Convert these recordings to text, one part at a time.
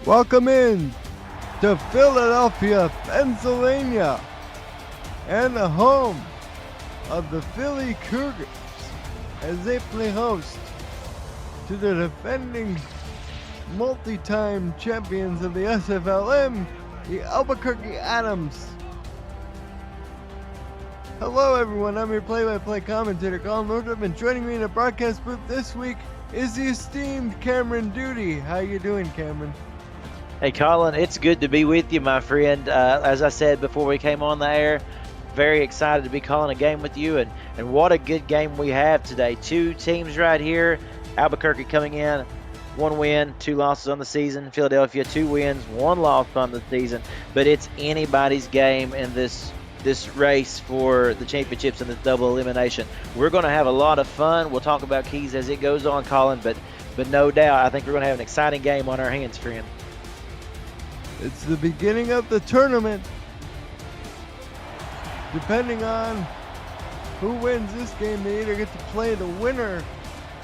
Welcome in to Philadelphia, Pennsylvania, and the home of the Philly Cougars as they play host to the defending multi-time champions of the SFLm, the Albuquerque Adams. Hello everyone, I'm your play-by-play commentator Colin Northrup, and joining me in the broadcast booth this week is the esteemed Cameron Duty. How you doing, Cameron? Hey Colin, it's good to be with you, my friend. As I said before we came on the air, very excited to be calling a game with you, and what a good game we have today. Two teams right here. Albuquerque coming in, 1 win, 2 losses on the season. Philadelphia, 2 wins, 1 loss on the season. But it's anybody's game in this race for the championships and the double elimination. We're going to have a lot of fun. We'll talk about keys as it goes on, Colin, but no doubt I think we're going to have an exciting game on our hands, friend. It's the beginning of the tournament. Depending on who wins this game, they either get to play the winner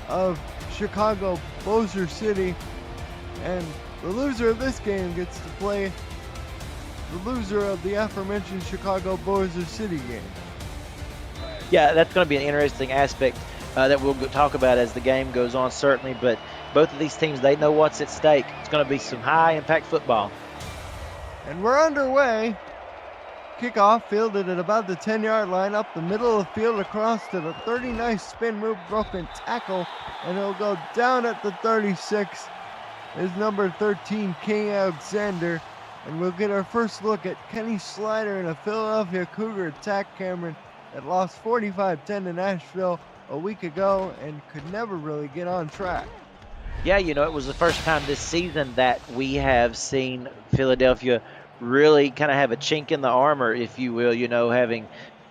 of Chicago Bossier City, and the loser of this game gets to play the loser of the aforementioned Chicago Bossier City game. Yeah, that's going to be an interesting aspect that we'll talk about as the game goes on, certainly, but both of these teams, they know what's at stake. It's going to be some high-impact football. And we're underway. Kickoff fielded at about the 10-yard line, up the middle of the field, across to the 30. Nice spin move, broken tackle, and it'll go down at the 36. Is number 13, King Alexander. And we'll get our first look at Kenny Slider in a Philadelphia Cougar attack, Cameron, that lost 45-10 to Nashville a week ago and could never really get on track. Yeah, you know, it was the first time this season that we have seen Philadelphia really kind of have a chink in the armor, if you will, you know,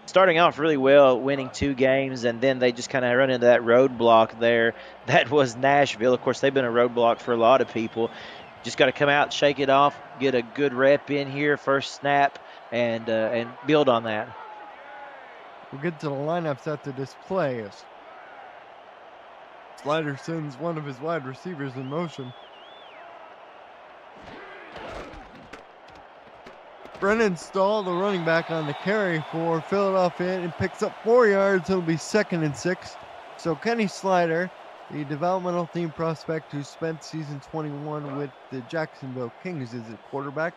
starting off really well, winning 2 games, and then they just kind of run into that roadblock there. That was Nashville. Of course, they've been a roadblock for a lot of people. Just got to come out, shake it off, get a good rep in here, first snap, and build on that. We'll get to the lineups after this play. Slider sends one of his wide receivers in motion. Brennan Stahl, the running back, on the carry for Philadelphia, and picks up 4 yards. It'll be 2nd and 6. So Kenny Slider, the developmental team prospect who spent season 21 with the Jacksonville Kings, is at quarterback.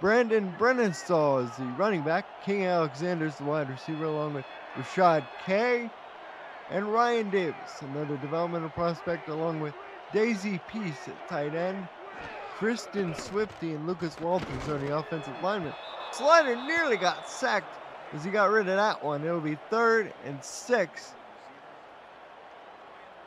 Brennan Stahl is the running back. King Alexander is the wide receiver, along with Rashad Kay and Ryan Davis, another developmental prospect, along with Daisy Peace at tight end. Kristen Swifty and Lucas Walters are the offensive linemen. Slider nearly got sacked as he got rid of that one. It'll be 3rd and 6.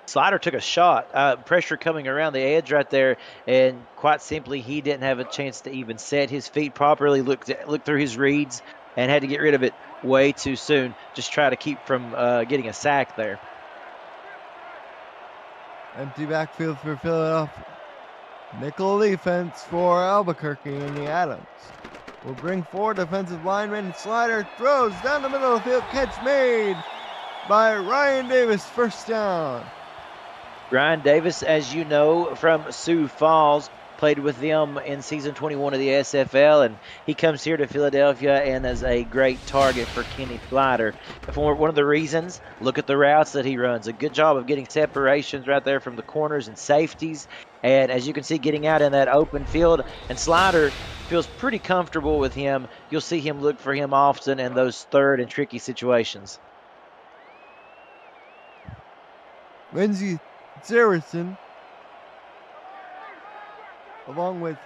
Slider took a shot, pressure coming around the edge right there, and quite simply, he didn't have a chance to even set his feet properly, look through his reads, and had to get rid of it way too soon. Just try to keep from getting a sack there. Empty backfield for Philadelphia. Nickel defense for Albuquerque in the Adams. Will bring 4 defensive linemen. Slider throws down the middle of the field. Catch made by Ryan Davis. First down. Ryan Davis, as you know, from Sioux Falls, played with them in season 21 of the SFL, and he comes here to Philadelphia and is a great target for Kenny Slider. For one of the reasons, look at the routes that he runs. A good job of getting separations right there from the corners and safeties. And as you can see, getting out in that open field, and Slider feels pretty comfortable with him. You'll see him look for him often in those third and tricky situations. Lindsey Saracen, along with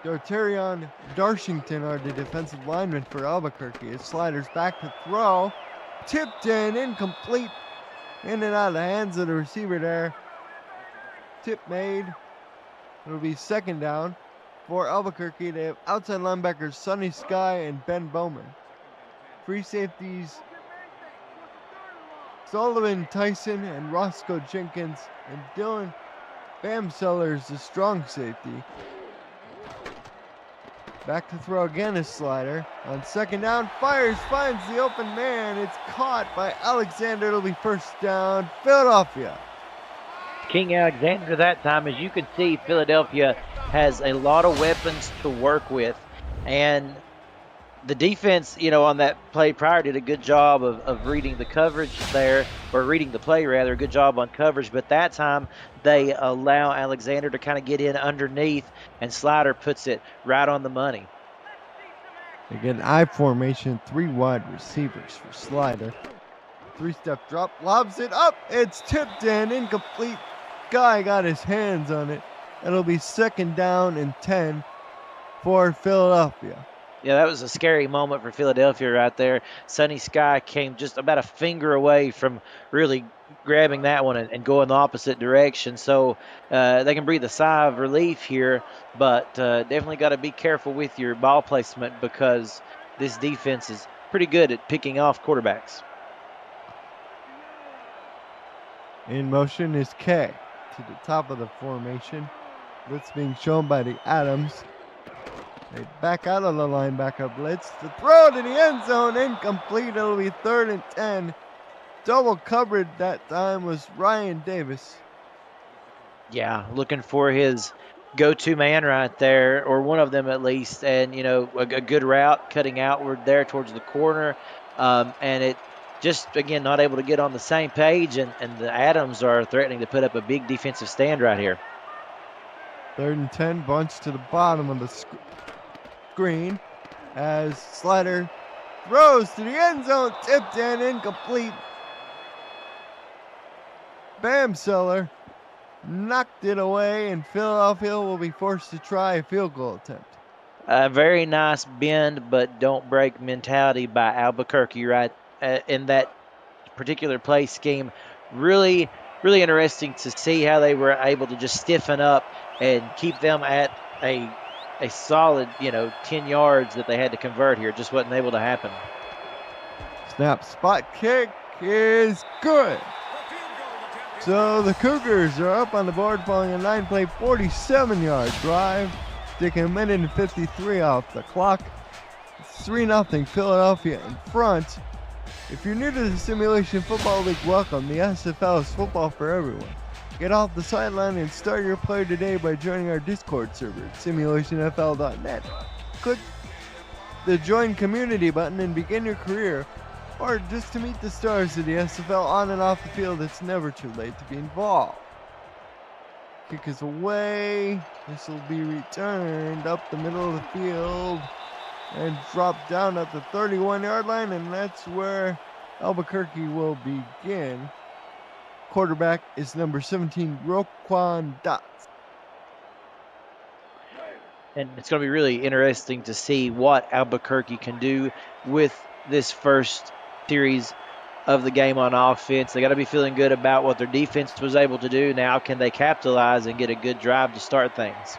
Dartarion Darshington, are the defensive linemen for Albuquerque. As Slider's back to throw, tipped in, incomplete, in and out of the hands of the receiver there. Tip made. It'll be 2nd down for Albuquerque. They have outside linebackers Sonny Sky and Ben Bowman. Free safeties Sullivan Tyson and Roscoe Jenkins, and Dylan Bam Sellers, the strong safety. Back to throw again is Slider. On 2nd down, fires, finds the open man. It's caught by Alexander. It'll be 1st down, Philadelphia. King Alexander that time. As you can see, Philadelphia has a lot of weapons to work with. And the defense, on that play prior did a good job of reading the coverage there, or reading the play rather, a good job on coverage. But that time they allow Alexander to kind of get in underneath, and Slider puts it right on the money. Again, I formation, 3 wide receivers for Slider. 3-step drop, lobs it up. It's tipped and incomplete. Guy got his hands on it. It'll be 2nd down and 10 for Philadelphia. Yeah, that was a scary moment for Philadelphia right there. Sonny Sky came just about a finger away from really grabbing that one and going the opposite direction. So they can breathe a sigh of relief here, but definitely got to be careful with your ball placement because this defense is pretty good at picking off quarterbacks. In motion is K to the top of the formation. Blitz being shown by the Adams. They back out of the linebacker blitz. The throw to the end zone, incomplete. It'll be 3rd and 10. Double covered that time was Ryan Davis. Yeah, looking for his go-to man right there, or one of them at least, and a good route cutting outward there towards the corner, and it just again not able to get on the same page, and the Adams are threatening to put up a big defensive stand right here. 3rd and 10, bunch to the bottom of the screen as Slider throws to the end zone, tipped and incomplete. Bamseller knocked it away, and Philadelphia will be forced to try a field goal attempt. A very nice bend but don't break mentality by Albuquerque right in that particular play scheme. Really, really interesting to see how they were able to just stiffen up and keep them at a solid, 10 yards that they had to convert here. Just wasn't able to happen. Snap, spot kick is good. So the Cougars are up on the board following a 9-play, 47-yard drive. Taking a minute and 53 off the clock. It's 3-0 Philadelphia in front. If you're new to the Simulation Football League, welcome. The SFL is football for everyone. Get off the sideline and start your play today by joining our Discord server at simulationfl.net. Click the Join Community button and begin your career, or just to meet the stars of the SFL on and off the field. It's never too late to be involved. Kick is away. This will be returned up the middle of the field and dropped down at the 31-yard line, and that's where Albuquerque will begin. Quarterback is number 17, Roquan Dots. And it's going to be really interesting to see what Albuquerque can do with this first series of the game on offense. They got to be feeling good about what their defense was able to do. Now, can they capitalize and get a good drive to start things?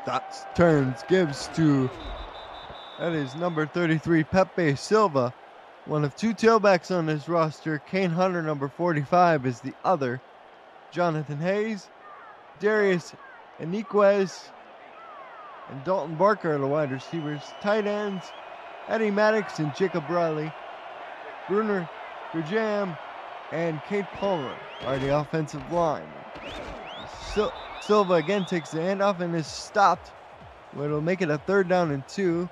Dots turns, gives to, that is number 33, Pepe Silva. One of 2 tailbacks on his roster. Kane Hunter, number 45, is the other. Jonathan Hayes, Darius Eniquez, and Dalton Barker are the wide receivers. Tight ends, Eddie Maddox and Jacob Riley. Bruner Gurjam and Kate Palmer are the offensive line. Silva again takes the handoff and is stopped. It'll make it a 3rd down and 2.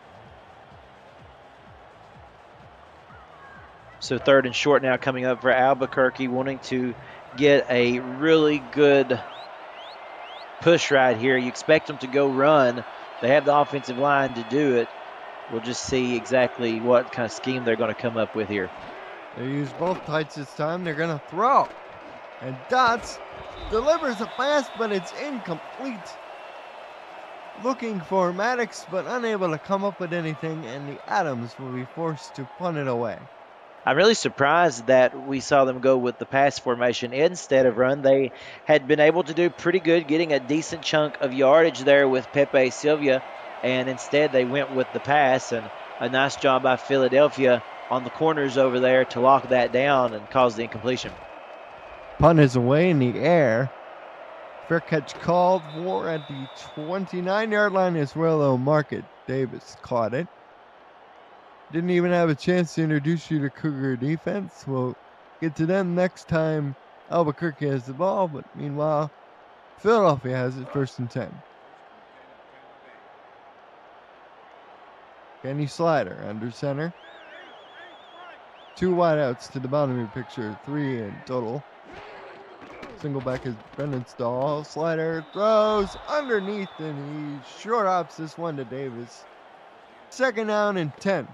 So 3rd and short now coming up for Albuquerque, wanting to get a really good push right here. You expect them to go run. They have the offensive line to do it. We'll just see exactly what kind of scheme they're going to come up with here. They use both tights this time. They're going to throw. And Dots delivers a pass, but it's incomplete. Looking for Maddox, but unable to come up with anything, and the Adams will be forced to punt it away. I'm really surprised that we saw them go with the pass formation instead of run. They had been able to do pretty good, getting a decent chunk of yardage there with Pepe Silva, and instead they went with the pass, and a nice job by Philadelphia on the corners over there to lock that down and cause the incompletion. Punt is away in the air. Fair catch called for at the 29-yard line as well, though Market Davis caught it. Didn't even have a chance to introduce you to Cougar defense. We'll get to them next time Albuquerque has the ball, but meanwhile, Philadelphia has it 1st and 10. Kenny Slider under center. 2 wideouts to the bottom of your picture, 3 in total. Single back is Brendan Stahl. Slider throws underneath, and he short ops this one to Davis. 2nd down and 10.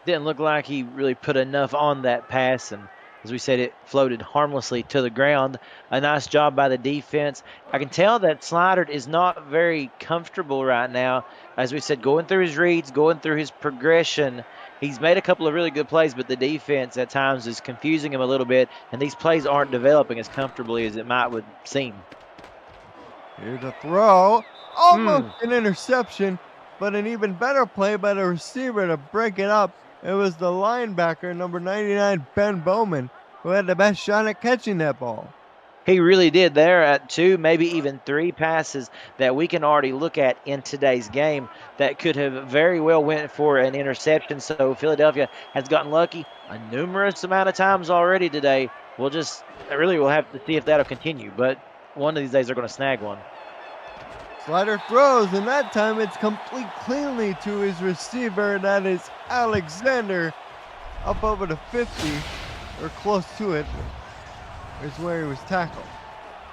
Didn't look like he really put enough on that pass, and as we said, it floated harmlessly to the ground. A nice job by the defense. I can tell that Slider is not very comfortable right now. As we said, going through his reads, going through his progression. He's made a couple of really good plays, but the defense at times is confusing him a little bit, and these plays aren't developing as comfortably as it would seem. Here's a throw. Almost an interception, but an even better play by the receiver to break it up. It was the linebacker, number 99, Ben Bowman, who had the best shot at catching that ball. He really did there at 2, maybe even 3 passes that we can already look at in today's game that could have very well went for an interception. So Philadelphia has gotten lucky a numerous amount of times already today. We'll have to see if that'll continue, but one of these days they're going to snag one. Slider throws, and that time it's complete cleanly to his receiver. That is Alexander, up over the 50, or close to it, is where he was tackled.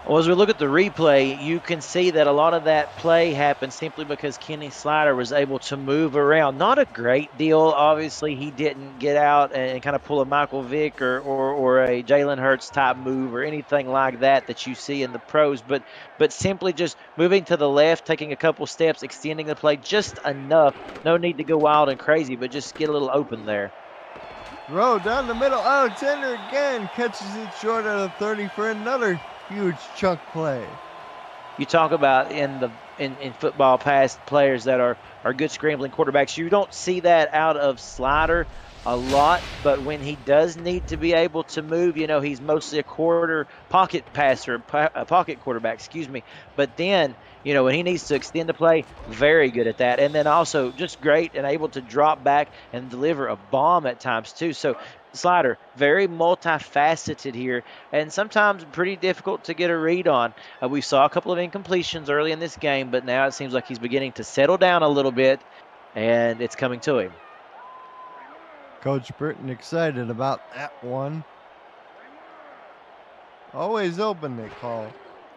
Well, as we look at the replay, you can see that a lot of that play happened simply because Kenny Slider was able to move around. Not a great deal. Obviously, he didn't get out and kind of pull a Michael Vick or a Jalen Hurts type move or anything like that you see in the pros, but simply just moving to the left, taking a couple steps, extending the play just enough. No need to go wild and crazy, but just get a little open there. Throw down the middle. Alexander again catches it short of the 30 for another huge chunk play. You talk about in football past players that are good scrambling quarterbacks. You don't see that out of Slider a lot, but when he does need to be able to move, he's mostly a pocket passer, a pocket quarterback, But then, when he needs to extend the play, very good at that. And then also just great and able to drop back and deliver a bomb at times too. So Slider, very multifaceted here, and sometimes pretty difficult to get a read on. We saw a couple of incompletions early in this game, but now it seems like he's beginning to settle down a little bit, and it's coming to him. Coach Burton excited about that one. Always open, they call.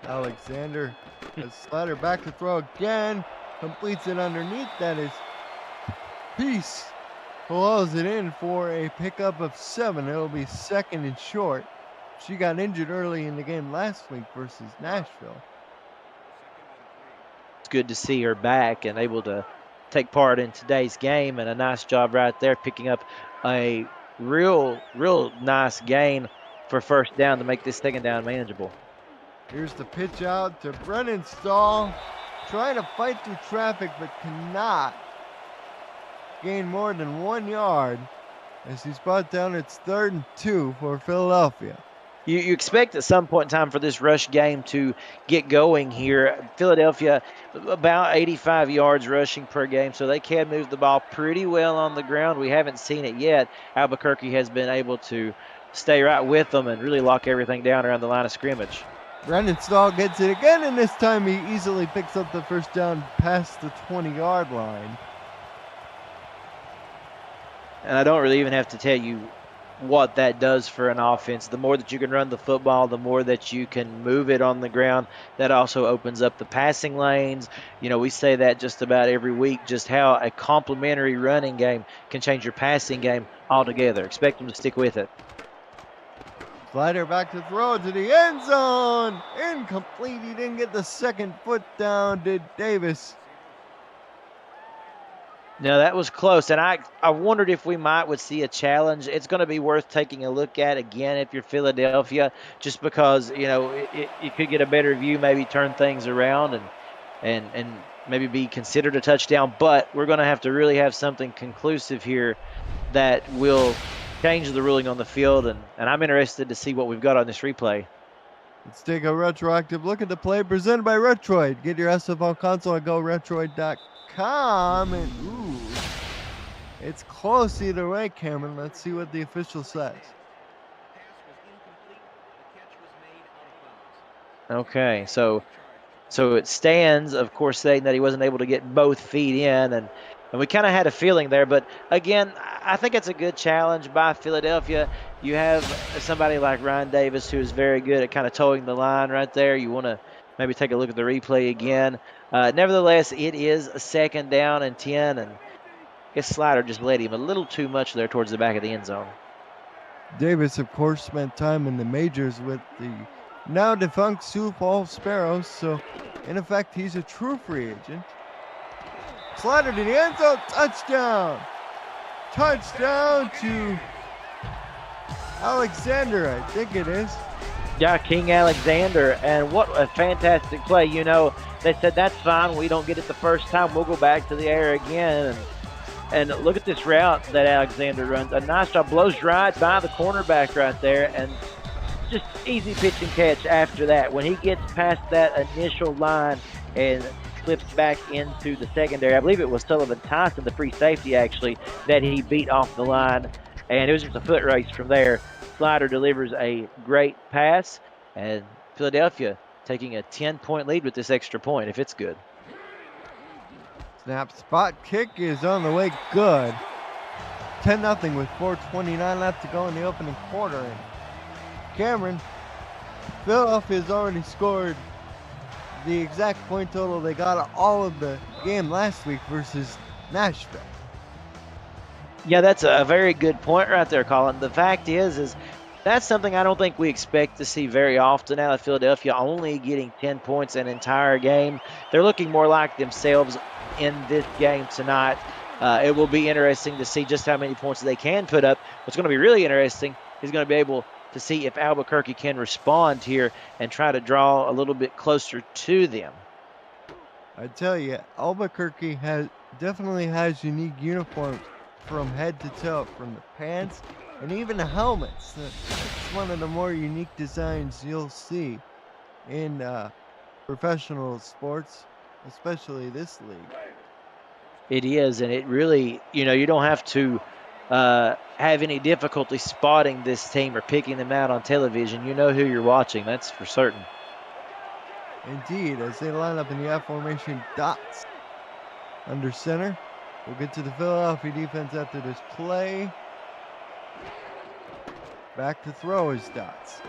Alexander has Slider back to throw again. Completes it underneath. That is Peace. Pulls it in for a pickup of 7. It'll be 2nd and short. She got injured early in the game last week versus Nashville. It's good to see her back and able to take part in today's game, and a nice job right there picking up a real nice gain for 1st down to make this 2nd down manageable. Here's the pitch out to Brennan Stahl, trying to fight through traffic but cannot gain more than 1 yard as he's brought down. It's 3rd and 2 for Philadelphia. You expect at some point in time for this rush game to get going here. Philadelphia, about 85 yards rushing per game, so they can move the ball pretty well on the ground. We haven't seen it yet. Albuquerque has been able to stay right with them and really lock everything down around the line of scrimmage. Brendan Stahl gets it again, and this time he easily picks up the 1st down past the 20-yard line. And I don't really even have to tell you what that does for an offense. The more that you can run the football, the more that you can move it on the ground. That also opens up the passing lanes. We say that just about every week, just how a complementary running game can change your passing game altogether. Expect them to stick with it. Slider back to throw to the end zone. Incomplete. He didn't get the 2nd foot down, did Davis. No, that was close, and I wondered if we would see a challenge. It's going to be worth taking a look at again if you're Philadelphia, just because you could get a better view, maybe turn things around and maybe be considered a touchdown. But we're going to have to really have something conclusive here that will change the ruling on the field, and I'm interested to see what we've got on this replay. Let's take a retroactive look at the play presented by Retroid. Get your SFL console at GoRetroid.com. And it's close either way, Cameron. Let's see what the official says. Okay, so it stands, of course, saying that he wasn't able to get both feet in, and we kind of had a feeling there. But again, I think it's a good challenge by Philadelphia. You have somebody like Ryan Davis who is very good at kind of towing the line right there. You want to maybe take a look at the replay again. Nevertheless, it is a 2nd down and 10, and I guess Slider just led him a little too much there towards the back of the end zone. Davis, of course, spent time in the majors with the now defunct Sioux Falls Sparrows, so in effect, he's a true free agent. Slider to the end zone, touchdown! Touchdown to Alexander, I think it is. Yeah, King Alexander, and what a fantastic play. You know, they said, that's fine. We don't get it the first time. We'll go back to the air again. And look at this route that Alexander runs. A nice job. Blows right by the cornerback right there. And just easy pitch and catch after that. When he gets past that initial line and flips back into the secondary, I believe it was Sullivan Tyson, the free safety, actually, that he beat off the line. And it was just a foot race from there. Slider delivers a great pass. And Philadelphia taking a 10-point lead with this extra point, if it's good. Snap, spot kick is on the way, good. 10-0 with 4:29 left to go in the opening quarter. And Cameron, Philadelphia has already scored the exact point total they got all of the game last week versus Nashville. Yeah, that's a very good point right there, Colin. The fact is that's something I don't think we expect to see very often out of Philadelphia, only getting 10 points an entire game. They're looking more like themselves in this game tonight. It will be interesting to see just how many points they can put up. What's going to be really interesting is going to be able to see if Albuquerque can respond here and try to draw a little bit closer to them. I tell you, Albuquerque definitely has unique uniforms from head to toe, from the pants and even the helmets. It's one of the more unique designs you'll see in professional sports, especially this league. It is, and it really, you don't have to have any difficulty spotting this team or picking them out on television. You know who you're watching, that's for certain. Indeed, as they line up in the F formation, dots under center. We'll get to the Philadelphia defense after this play. Back to throw is dots.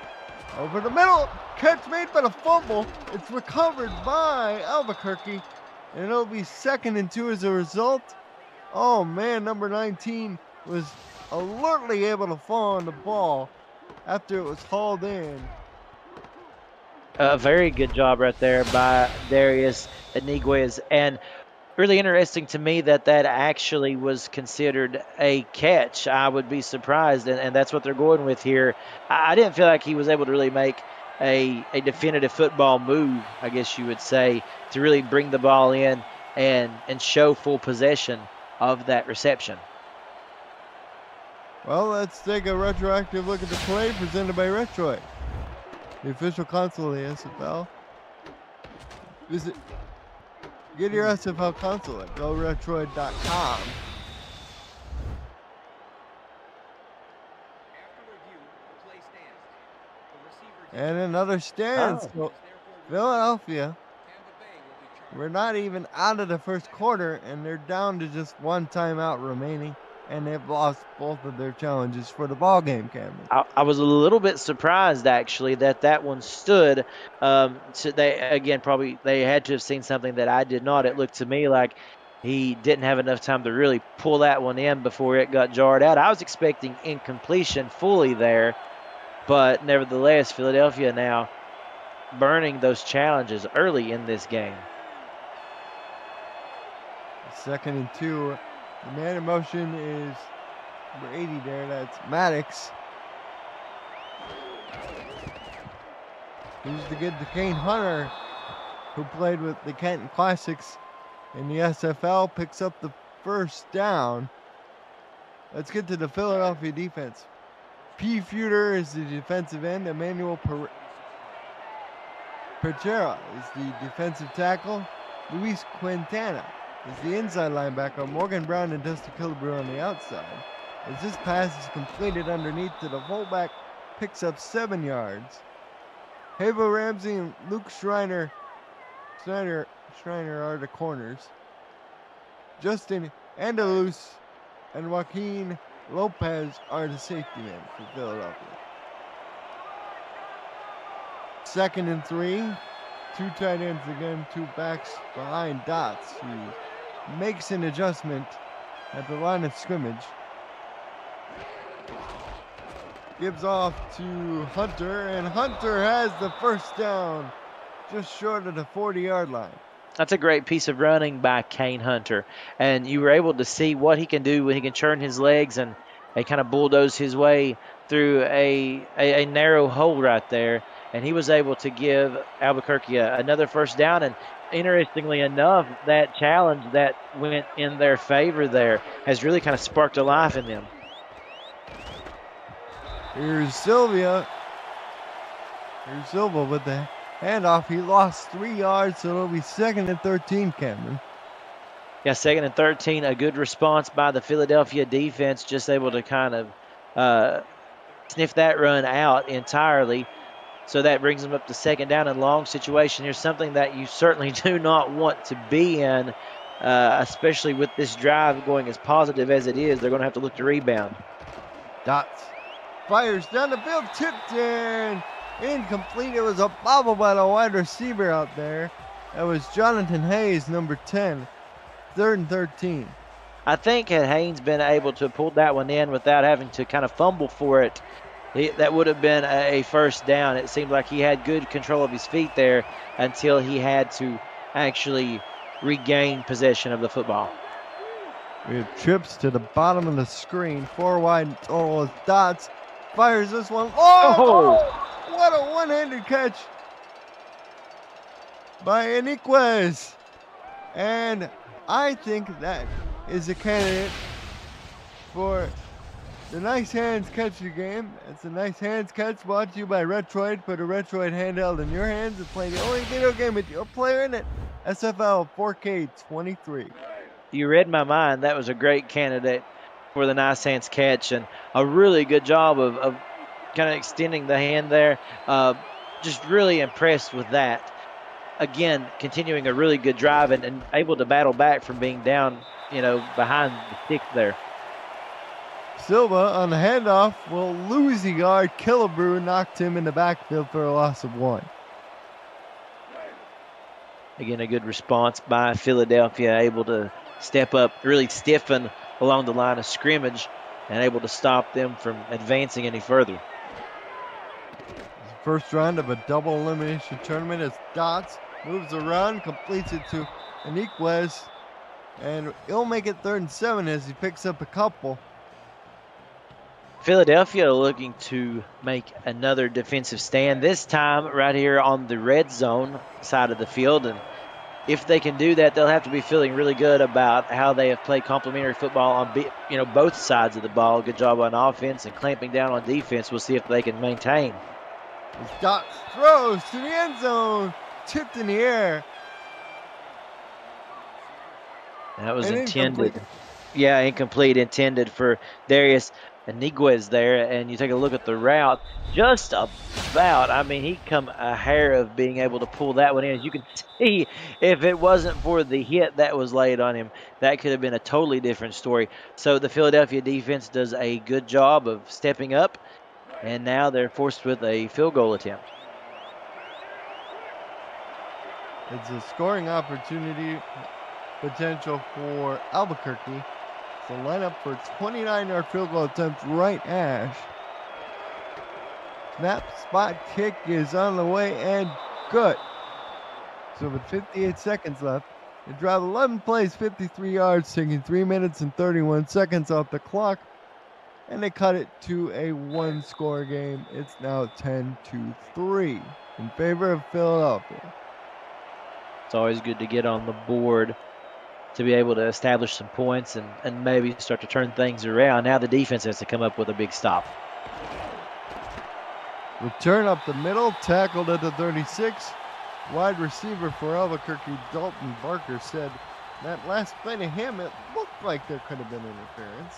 Over the middle, catch made but a fumble. It's recovered by Albuquerque, and it'll be 2nd and 2 as a result. Oh man, number 19 was alertly able to fall on the ball after it was hauled in. A very good job right there by Darius Iniguez, and really interesting to me that actually was considered a catch. I would be surprised, and that's what they're going with here. I didn't feel like he was able to really make a definitive football move, I guess you would say, to really bring the ball in and show full possession of that reception. Well, let's take a retroactive look at the play presented by Retroid, the official console of the SFL. Get your SFL console at goretroid.com. And another stand. So Philadelphia, we're not even out of the first quarter, and they're down to just one timeout remaining, and they've lost both of their challenges for the ball game, Cameron. I was a little bit surprised, actually, that one stood. So they had to have seen something that I did not. It looked to me like he didn't have enough time to really pull that one in before it got jarred out. I was expecting incompletion fully there, but nevertheless, Philadelphia now burning those challenges early in this game. 2nd and 2. The man in motion is number 80 there. That's Maddox. He's the good Kane Hunter, who played with the Kenton Classics in the SFL, picks up the first down. Let's get to the Philadelphia defense. P. Feuder is the defensive end. Emmanuel Perchera is the defensive tackle. Luis Quintana is the inside linebacker. Morgan Brown and Dusty Killebrew on the outside. As this pass is completed underneath to the fullback, picks up 7 yards. Hava Ramsey and Luke Schreiner are the corners. Justin Andalus and Joaquin Lopez are the safety men for Philadelphia. 2nd and 3. 2 tight ends again, 2 backs behind Dots, who makes an adjustment at the line of scrimmage. Gives off to Hunter, and Hunter has the first down just short of the 40-yard line. That's a great piece of running by Kane Hunter. And you were able to see what he can do when he can churn his legs and kind of bulldoze his way through a narrow hole right there. And he was able to give Albuquerque another first down. And interestingly enough, that challenge that went in their favor there has really kind of sparked a life in them. Here's Silva with the handoff. He lost 3 yards, so it'll be 2nd and 13, Cameron. Yeah, 2nd and 13, a good response by the Philadelphia defense, just able to kind of sniff that run out entirely. So that brings them up to 2nd down and long situation. Here's something that you certainly do not want to be in, especially with this drive going as positive as it is. They're going to have to look to rebound. Dots fires down the field, tipped in. Incomplete. It was a bobble by the wide receiver out there. That was Jonathan Hayes, number 10. 3rd and 13. I think had Haynes been able to pull that one in without having to kind of fumble for it, that would have been a first down. It seemed like he had good control of his feet there until he had to actually regain possession of the football. We have trips to the bottom of the screen. 4 wide total as Dots fires this one. Oh! What a one-handed catch by Eniquez. And I think that is a candidate for the Nice Hands Catch of the game. It's a Nice Hands Catch brought to you by Retroid. Put a Retroid handheld in your hands and play the only video game with your player in it. SFL 4K 23. You read my mind. That was a great candidate for the Nice Hands Catch, and a really good job of kind of extending the hand there. Just really impressed with that. Again, continuing a really good drive and able to battle back from being down, behind the sticks there. Silva on the handoff will lose the yard. Killebrew knocked him in the backfield for a loss of 1. Again, a good response by Philadelphia, able to step up, really stiffen along the line of scrimmage, and able to stop them from advancing any further. First round of a double elimination tournament as Dots moves around, completes it to Eniquez, and he'll make it 3rd and 7 as he picks up a couple. Philadelphia looking to make another defensive stand, this time right here on the red zone side of the field. And if they can do that, they'll have to be feeling really good about how they have played complementary football on both sides of the ball. Good job on offense and clamping down on defense. We'll see if they can maintain. As Dots throws to the end zone, tipped in the air. That was And intended. incomplete. Yeah, incomplete, intended for Darius Eniquez there. And you take a look at the route, just about, he come a hair of being able to pull that one in. As you can see, if it wasn't for the hit that was laid on him, that could have been a totally different story. So the Philadelphia defense does a good job of stepping up, and now they're forced with a field goal attempt. It's a scoring opportunity potential for Albuquerque. So line up for a 29-yard field goal attempt right ash. Snap, spot, kick is on the way and good. So with 58 seconds left, they drive 11 plays, 53 yards, taking 3 minutes and 31 seconds off the clock. And they cut it to a 1-score game. It's now 10-3 in favor of Philadelphia. It's always good to get on the board to be able to establish some points and maybe start to turn things around. Now the defense has to come up with a big stop. Return up the middle, tackled at the 36. Wide receiver for Albuquerque, Dalton Barker, said that last play to him, it looked like there could have been interference.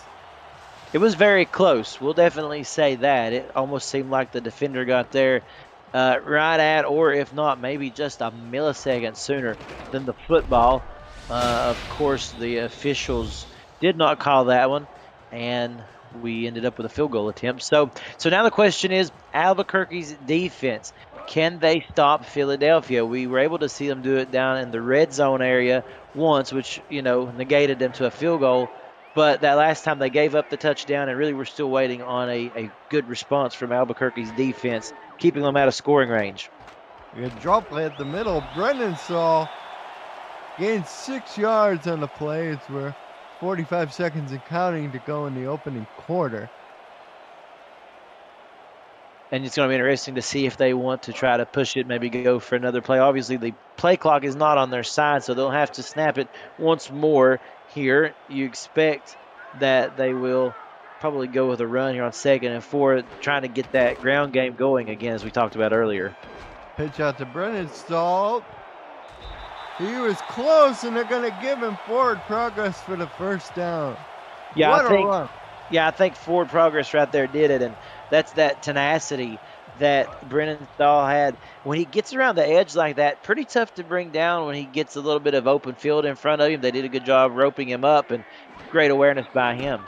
It was very close. We'll definitely say that. It almost seemed like the defender got there right at, or if not, maybe just a millisecond sooner than the football. Of course, the officials did not call that one, and we ended up with a field goal attempt. So now the question is, Albuquerque's defense, can they stop Philadelphia? We were able to see them do it down in the red zone area once, which negated them to a field goal. But that last time they gave up the touchdown, and really we're still waiting on a good response from Albuquerque's defense, keeping them out of scoring range. A drop play at the middle. Brennan Saul gained 6 yards on the play. It's where 45 seconds and counting to go in the opening quarter. And it's going to be interesting to see if they want to try to push it, maybe go for another play. Obviously, the play clock is not on their side, so they'll have to snap it once more here. You expect that they will probably go with a run here on 2nd and 4, trying to get that ground game going again, as we talked about earlier. Pitch out to Brennan Stahl. He was close, and they're going to give him forward progress for the first down. Yeah, what a run. Yeah, I think forward progress right there did it, and that's that tenacity that Brennan Stahl had. When he gets around the edge like that, pretty tough to bring down when he gets a little bit of open field in front of him. They did a good job roping him up, and great awareness by him.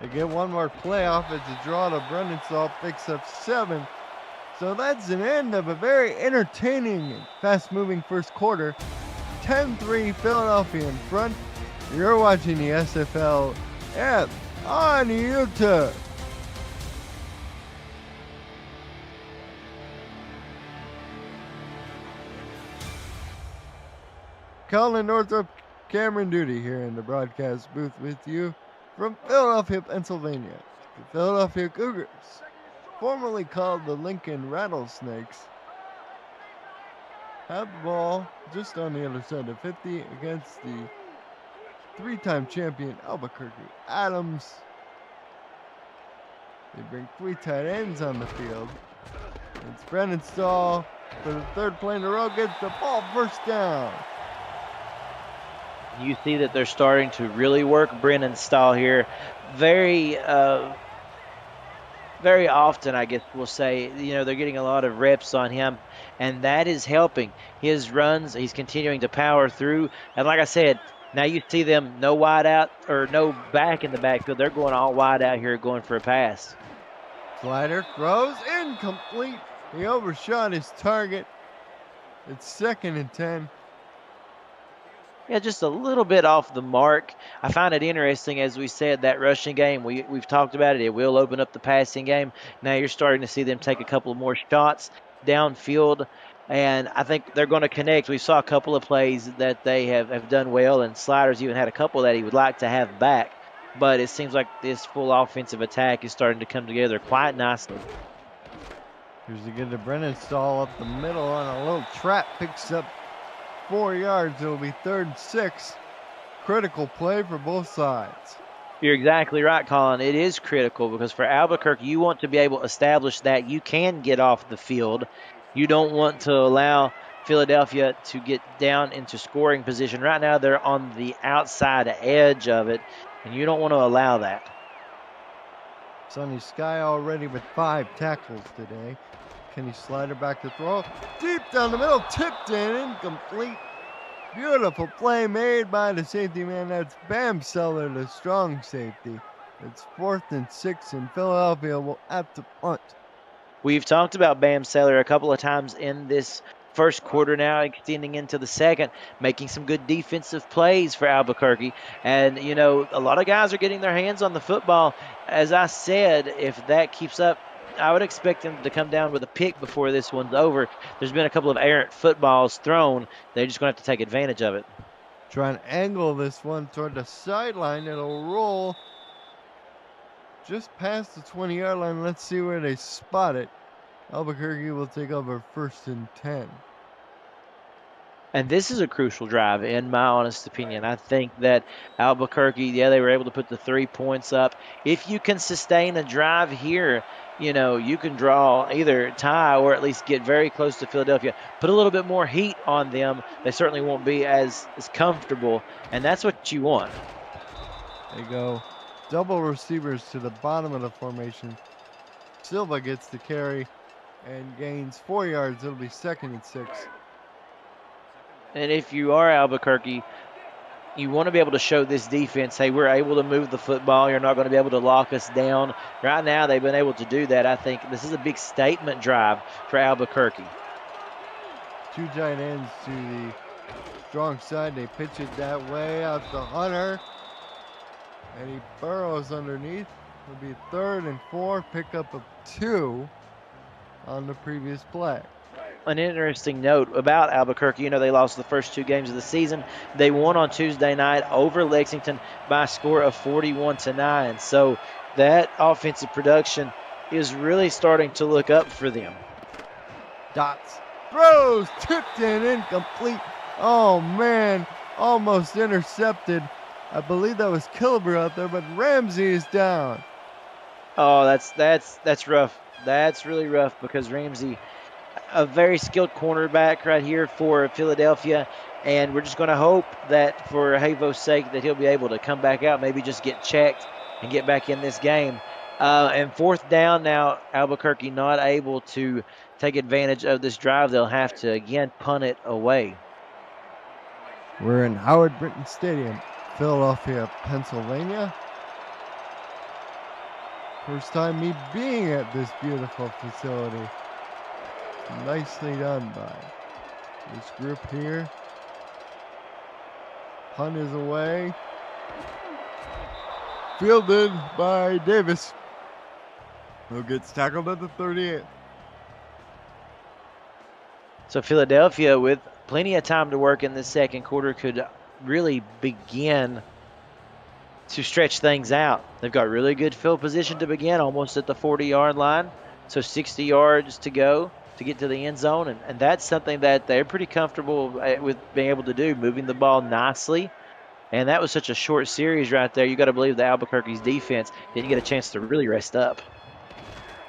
They get one more play off. It's a draw to Brennan Stahl, picks up 7. So that's an end of a very entertaining and fast-moving first quarter. 10-3 Philadelphia in front. You're watching the SFL app on YouTube. Colin Northrop, Cameron Duty here in the broadcast booth with you from Philadelphia, Pennsylvania. The Philadelphia Cougars, formerly called the Lincoln Rattlesnakes, have the ball just on the other side of 50 against the 3-time champion Albuquerque Adams. They bring 3 tight ends on the field. It's Brennan Stahl for the 3rd play in a row, gets the ball first down. You see that they're starting to really work Brennan Stahl here. Very often, I guess we'll say, they're getting a lot of reps on him, and that is helping his runs. He's continuing to power through. And like I said, now you see them no wide out or no back in the backfield. They're going all wide out here going for a pass. Slider throws incomplete. He overshot his target. It's 2nd and 10. Yeah, just a little bit off the mark. I find it interesting, as we said, that rushing game. We've talked about it. It will open up the passing game. Now you're starting to see them take a couple of more shots downfield, and I think they're going to connect. We saw a couple of plays that they have done well, and Sliders even had a couple that he would like to have back. But it seems like this full offensive attack is starting to come together quite nicely. Here's to get to Brennan Stahl up the middle on a little trap. Picks up 4 yards. It'll be 3rd and 6. Critical play for both sides. You're exactly right, Colin. It is critical because for Albuquerque, you want to be able to establish that you can get off the field. You don't want to allow Philadelphia to get down into scoring position. Right now, they're on the outside edge of it, and you don't want to allow that. Sonny Sky already with 5 tackles today. Kenny Slider back to throw. Deep down the middle, tipped in, incomplete. Beautiful play made by the safety man. That's Bam Seller, the strong safety. It's 4th and 6, and Philadelphia will have to punt. We've talked about Bam Seller a couple of times in this first quarter now, extending into the 2nd, making some good defensive plays for Albuquerque. And, a lot of guys are getting their hands on the football. As I said, if that keeps up, I would expect them to come down with a pick before this one's over. There's been a couple of errant footballs thrown. They're just going to have to take advantage of it. Try and angle this one toward the sideline. It'll roll just past the 20-yard line. Let's see where they spot it. Albuquerque will take over 1st and 10. And this is a crucial drive, in my honest opinion. I think that Albuquerque, they were able to put the 3 points up. If you can sustain a drive here, you can draw either tie or at least get very close to Philadelphia. Put a little bit more heat on them. They certainly won't be as comfortable, and that's what you want. They go double receivers to the bottom of the formation. Silva gets the carry, and gains 4 yards. It'll be 2nd and 6. And if you are Albuquerque, you want to be able to show this defense, hey, we're able to move the football. You're not going to be able to lock us down. Right now, they've been able to do that. I think this is a big statement drive for Albuquerque. 2 tight ends to the strong side. They pitch it that way out to Hunter. And he burrows underneath. It'll be 3rd and 4. Pickup of 2 on the previous play. An interesting note about Albuquerque, they lost the first 2 games of the season. They won on Tuesday night over Lexington by a score of 41-9. So that offensive production is really starting to look up for them. Dots throws, tipped in, incomplete. Oh man, almost intercepted. I believe that was Kilber out there, but Ramsey is down. Oh, that's rough. That's really rough because Ramsey, a very skilled cornerback right here for Philadelphia, and we're just going to hope that for Havo's sake that he'll be able to come back out, maybe just get checked and get back in this game. And 4th down now, Albuquerque not able to take advantage of this drive. They'll have to, again, punt it away. We're in Howard Britton Stadium, Philadelphia, Pennsylvania. First time me being at this beautiful facility. Nicely done by this group here. Punt is away. Fielded by Davis, who gets tackled at the 38. So Philadelphia, with plenty of time to work in the second quarter, could really begin to stretch things out. They've got really good field position to begin, almost at the 40-yard line. So 60 yards to go to get to the end zone. And that's something that they're pretty comfortable with being able to do, moving the ball nicely. And that was such a short series right there. You got to believe the Albuquerque's defense didn't get a chance to really rest up.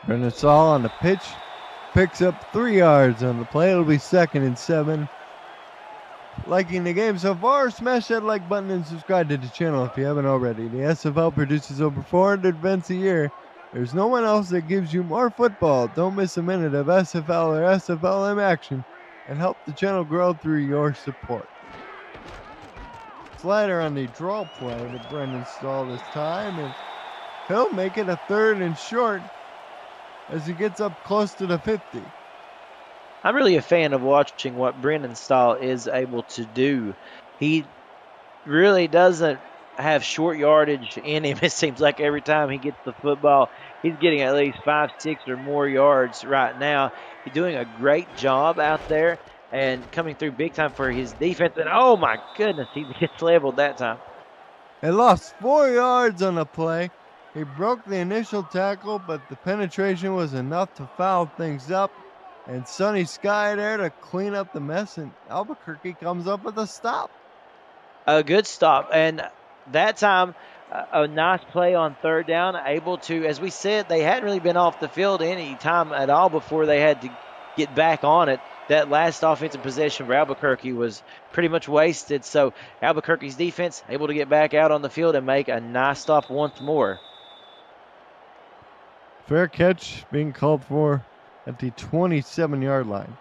Brendan Saul on the pitch. Picks up 3 yards on the play. It'll be 2nd and 7. Liking the game so far? Smash that like button and subscribe to the channel if you haven't already. The SFL produces over 400 events a year. There's no one else that gives you more football. Don't miss a minute of SFL or SFLm action and help the channel grow through your support. Slider on the draw play to Brendan Stahl this time, and he'll make it a 3rd and short as he gets up close to the 50. I'm really a fan of watching what Brendan Stahl is able to do. He really doesn't have short yardage in him. It seems like every time he gets the football, he's getting at least 5, 6 or more yards right now. He's doing a great job out there and coming through big time for his defense. And oh my goodness, he gets leveled that time. They lost 4 yards on the play. He broke the initial tackle, but the penetration was enough to foul things up. And Sonny Sky there to clean up the mess, and Albuquerque comes up with a stop. A good stop. And that time, a nice play on 3rd down, able to, as we said, they hadn't really been off the field any time at all before they had to get back on it. That last offensive possession for Albuquerque was pretty much wasted. So Albuquerque's defense able to get back out on the field and make a nice stop once more. Fair catch being called for at the 27-yard line.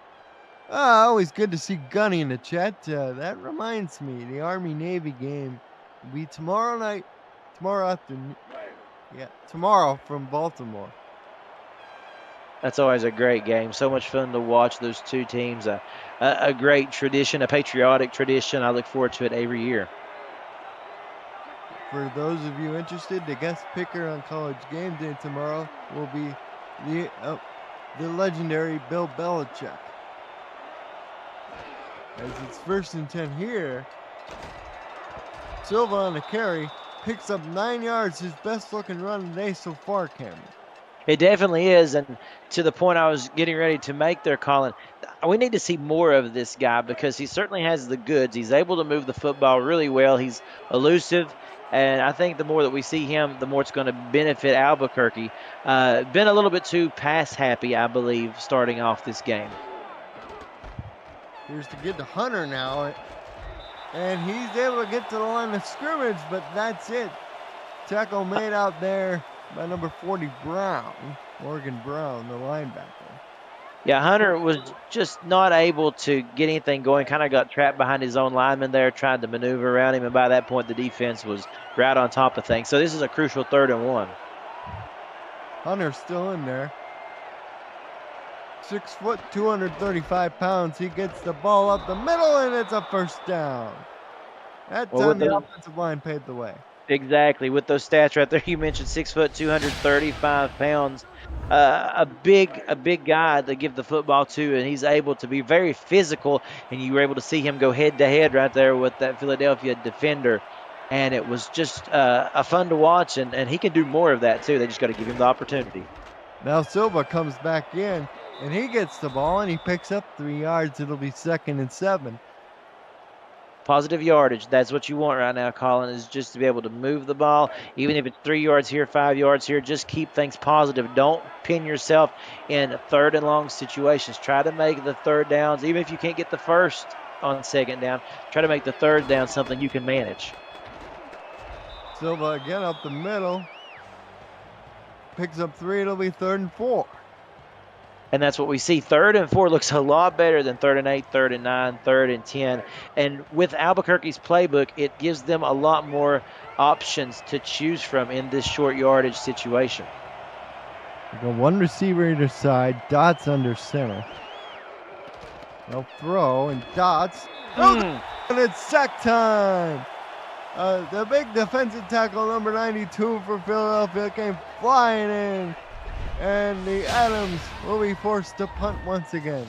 Always good to see Gunny in the chat. That reminds me, the Army-Navy game will be tomorrow night, tomorrow afternoon. Yeah, tomorrow from Baltimore. That's always a great game. So much fun to watch those two teams. A great tradition, a patriotic tradition. I look forward to it every year. For those of you interested, the guest picker on College Game Day tomorrow will be the legendary Bill Belichick. As it's 1st and 10 here, Silva on the carry picks up 9 yards, his best looking run today so far, Cameron. It definitely is, and to the point I was getting ready to make there, Colin, we need to see more of this guy because he certainly has the goods. He's able to move the football really well. He's elusive, and I think the more that we see him, the more it's going to benefit Albuquerque. Been a little bit too pass happy, I believe, starting off this game. Here's to get to Hunter now, and he's able to get to the line of scrimmage, but that's it. Tackle made out there by number 40, Brown, Morgan Brown, the linebacker. Yeah, Hunter was just not able to get anything going. Kind of got trapped behind his own lineman there, trying to maneuver around him. And by that point, the defense was right on top of things. So this is a crucial 3rd and 1. Hunter's still in there. 6 foot, 235 pounds. He gets the ball up the middle, and it's a first down. That time the offensive line paved the way. Exactly. With those stats right there, you mentioned 6 foot, 235 pounds. A big guy to give the football to, and he's able to be very physical. And you were able to see him go head to head right there with that Philadelphia defender. And it was just a fun to watch, and he can do more of that too. They just got to give him the opportunity. Now Silva comes back in, and he gets the ball, and he picks up 3 yards. It'll be 2nd and 7. Positive yardage. That's what you want right now, Colin, is just to be able to move the ball. Even if it's 3 yards here, 5 yards here, just keep things positive. Don't pin yourself in 3rd and long situations. Try to make the 3rd downs, even if you can't get the 1st on 2nd down, try to make the 3rd down something you can manage. Silva again up the middle. Picks up 3. It'll be 3rd and 4. And that's what we see. 3rd and 4 looks a lot better than 3rd and 8, 3rd and 9, 3rd and 10. And with Albuquerque's playbook, it gives them a lot more options to choose from in this short yardage situation. We got 1 receiver either side. Dots under center. They'll throw, and Dots. And it's sack time. The big defensive tackle, number 92 for Philadelphia, came flying in. And the Adams will be forced to punt once again.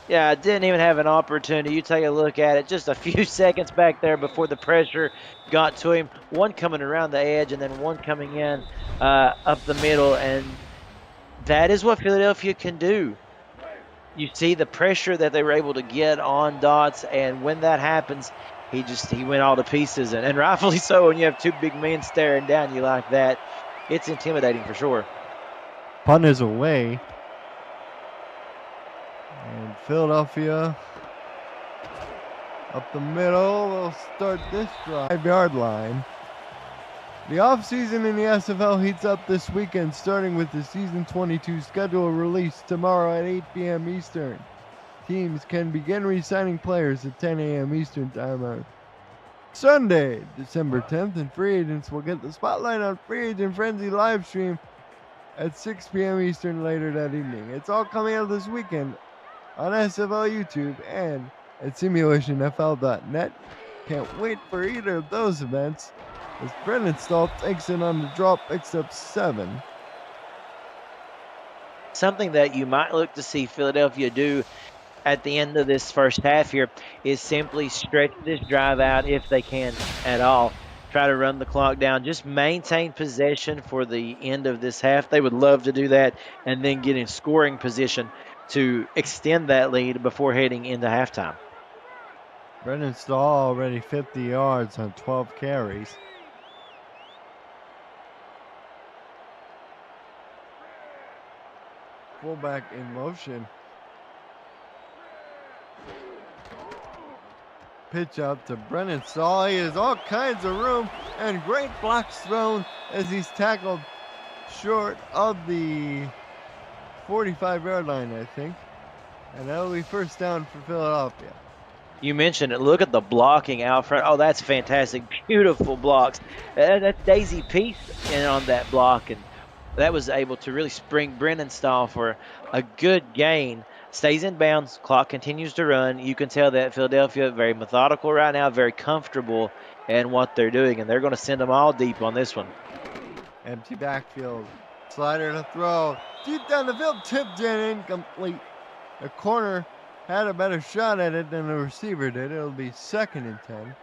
Yeah, didn't even have an opportunity. You take a look at it, just a few seconds back there before the pressure got to him. One coming around the edge and then one coming in up the middle. And that is what Philadelphia can do. You see the pressure that they were able to get on Dots, and when that happens, he went all to pieces. And rightfully so, when you have 2 big men staring down you like that, it's intimidating for sure. Punt is away. And Philadelphia up the middle will start this drive. 5-yard line. The offseason in the SFL heats up this weekend, starting with the Season 22 schedule release tomorrow at 8 p.m. Eastern. Teams can begin re-signing players at 10 a.m. Eastern time on Sunday, December 10th, and free agents will get the spotlight on Free Agent Frenzy live stream at 6 p.m. Eastern later that evening. It's all coming out this weekend on SFL YouTube and at Simulationfl.net. Can't wait for either of those events, as Brennan Stahl takes it on the draw, picks up 7. Something that you might look to see Philadelphia do at the end of this first half here is simply stretch this drive out if they can at all. Try to run the clock down. Just maintain possession for the end of this half. They would love to do that and then get in scoring position to extend that lead before heading into halftime. Brennan Stahl already 50 yards on 12 carries. Fullback in motion. Pitch out to Brennan Stahl. He has all kinds of room and great blocks thrown as he's tackled short of the 45-yard line, I think. And that'll be first down for Philadelphia. You mentioned it. Look at the blocking out front. Oh, that's fantastic. Beautiful blocks. That's Daisy Peace in on that block. And that was able to really spring Brennan Stahl for a good gain. Stays in bounds. Clock continues to run. You can tell that Philadelphia very methodical right now, very comfortable in what they're doing, and they're going to send them all deep on this one. Empty backfield. Slider to throw. Deep down the field. Tipped in. Incomplete. The corner had a better shot at it than the receiver did. It'll be 2nd and 10.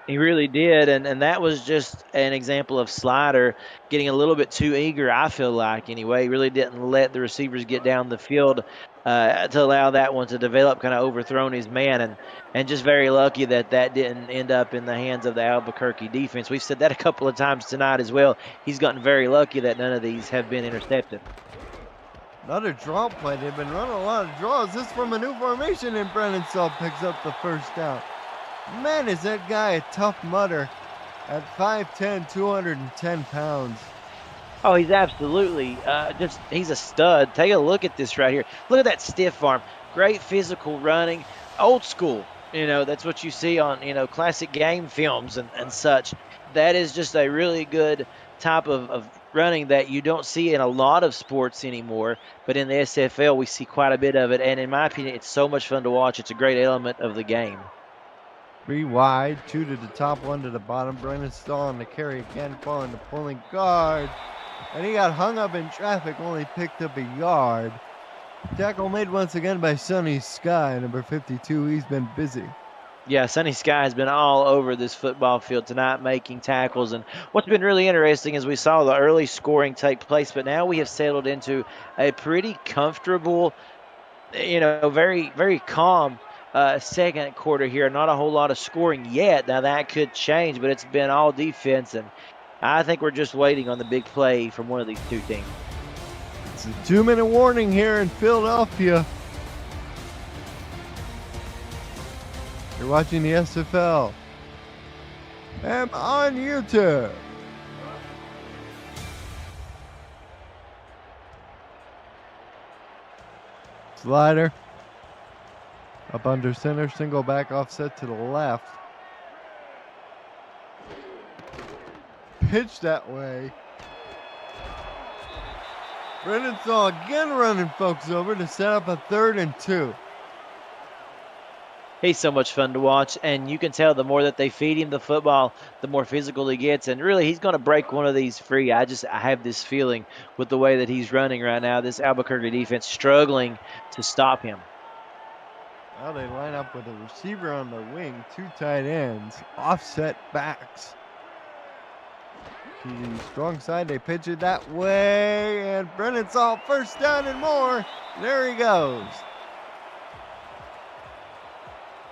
He really did, and that was just an example of Slider getting a little bit too eager, I feel like, anyway. He really didn't let the receivers get down the field to allow that one to develop, kind of overthrown his man, and just very lucky that that didn't end up in the hands of the Albuquerque defense. We've said that a couple of times tonight as well. He's gotten very lucky that none of these have been intercepted. Another draw play. They've been running a lot of draws. This from a new formation, and Brennan Stahl picks up the first down. Man, is that guy a tough mutter at 5'10", 210 pounds. Oh, he's absolutely he's a stud. Take a look at this right here. Look at that stiff arm. Great physical running. Old school. That's what you see on, classic game films and such. That is just a really good type of running that you don't see in a lot of sports anymore. But in the SFL, we see quite a bit of it. And in my opinion, it's so much fun to watch. It's a great element of the game. 3 wide, 2 to the top, 1 to the bottom. Brennan Stahl on the carry again, falling to pulling guard. And he got hung up in traffic, only picked up a yard. Tackle made once again by Sonny Sky, number 52. He's been busy. Yeah, Sunny Sky has been all over this football field tonight making tackles. And what's been really interesting is we saw the early scoring take place, but now we have settled into a pretty comfortable, very, very calm second quarter here. Not a whole lot of scoring yet. Now that could change, but it's been all defense. And I think we're just waiting on the big play from one of these two teams. It's a 2-minute warning here in Philadelphia. You're watching the SFL. I'm on YouTube. Slider. Up under center, single back offset to the left. Pitch that way. Brennan Saw again running folks over to set up a 3rd and 2. He's so much fun to watch, and you can tell the more that they feed him the football, the more physical he gets, and really he's going to break one of these free. I have this feeling with the way that he's running right now, this Albuquerque defense struggling to stop him. Well, they line up with a receiver on the wing, 2 tight ends, offset backs. To the strong side, they pitch it that way, and Brennan Saw first down and more. There he goes.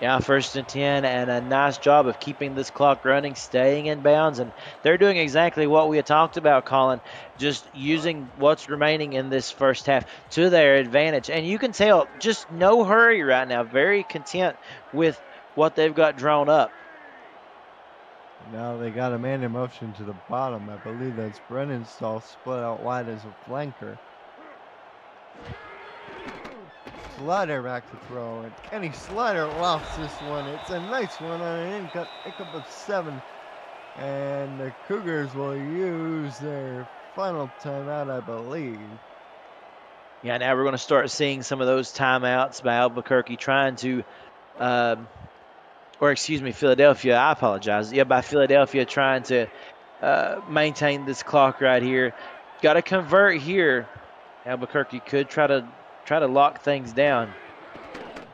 Yeah, 1st and 10, and a nice job of keeping this clock running, staying in bounds, and they're doing exactly what we had talked about, Colin, just using what's remaining in this first half to their advantage. And you can tell, just no hurry right now, very content with what they've got drawn up. Now they got a man in motion to the bottom. I believe that's Brennan Stahl split out wide as a flanker. Slider back to throw, and Kenny Slider lost this one. It's a nice one on an income of 7. And the Cougars will use their final timeout, I believe. Yeah, now we're going to start seeing some of those timeouts by Albuquerque trying to, Philadelphia. I apologize. Yeah, by Philadelphia trying to maintain this clock right here. Got to convert here. Albuquerque could try to lock things down.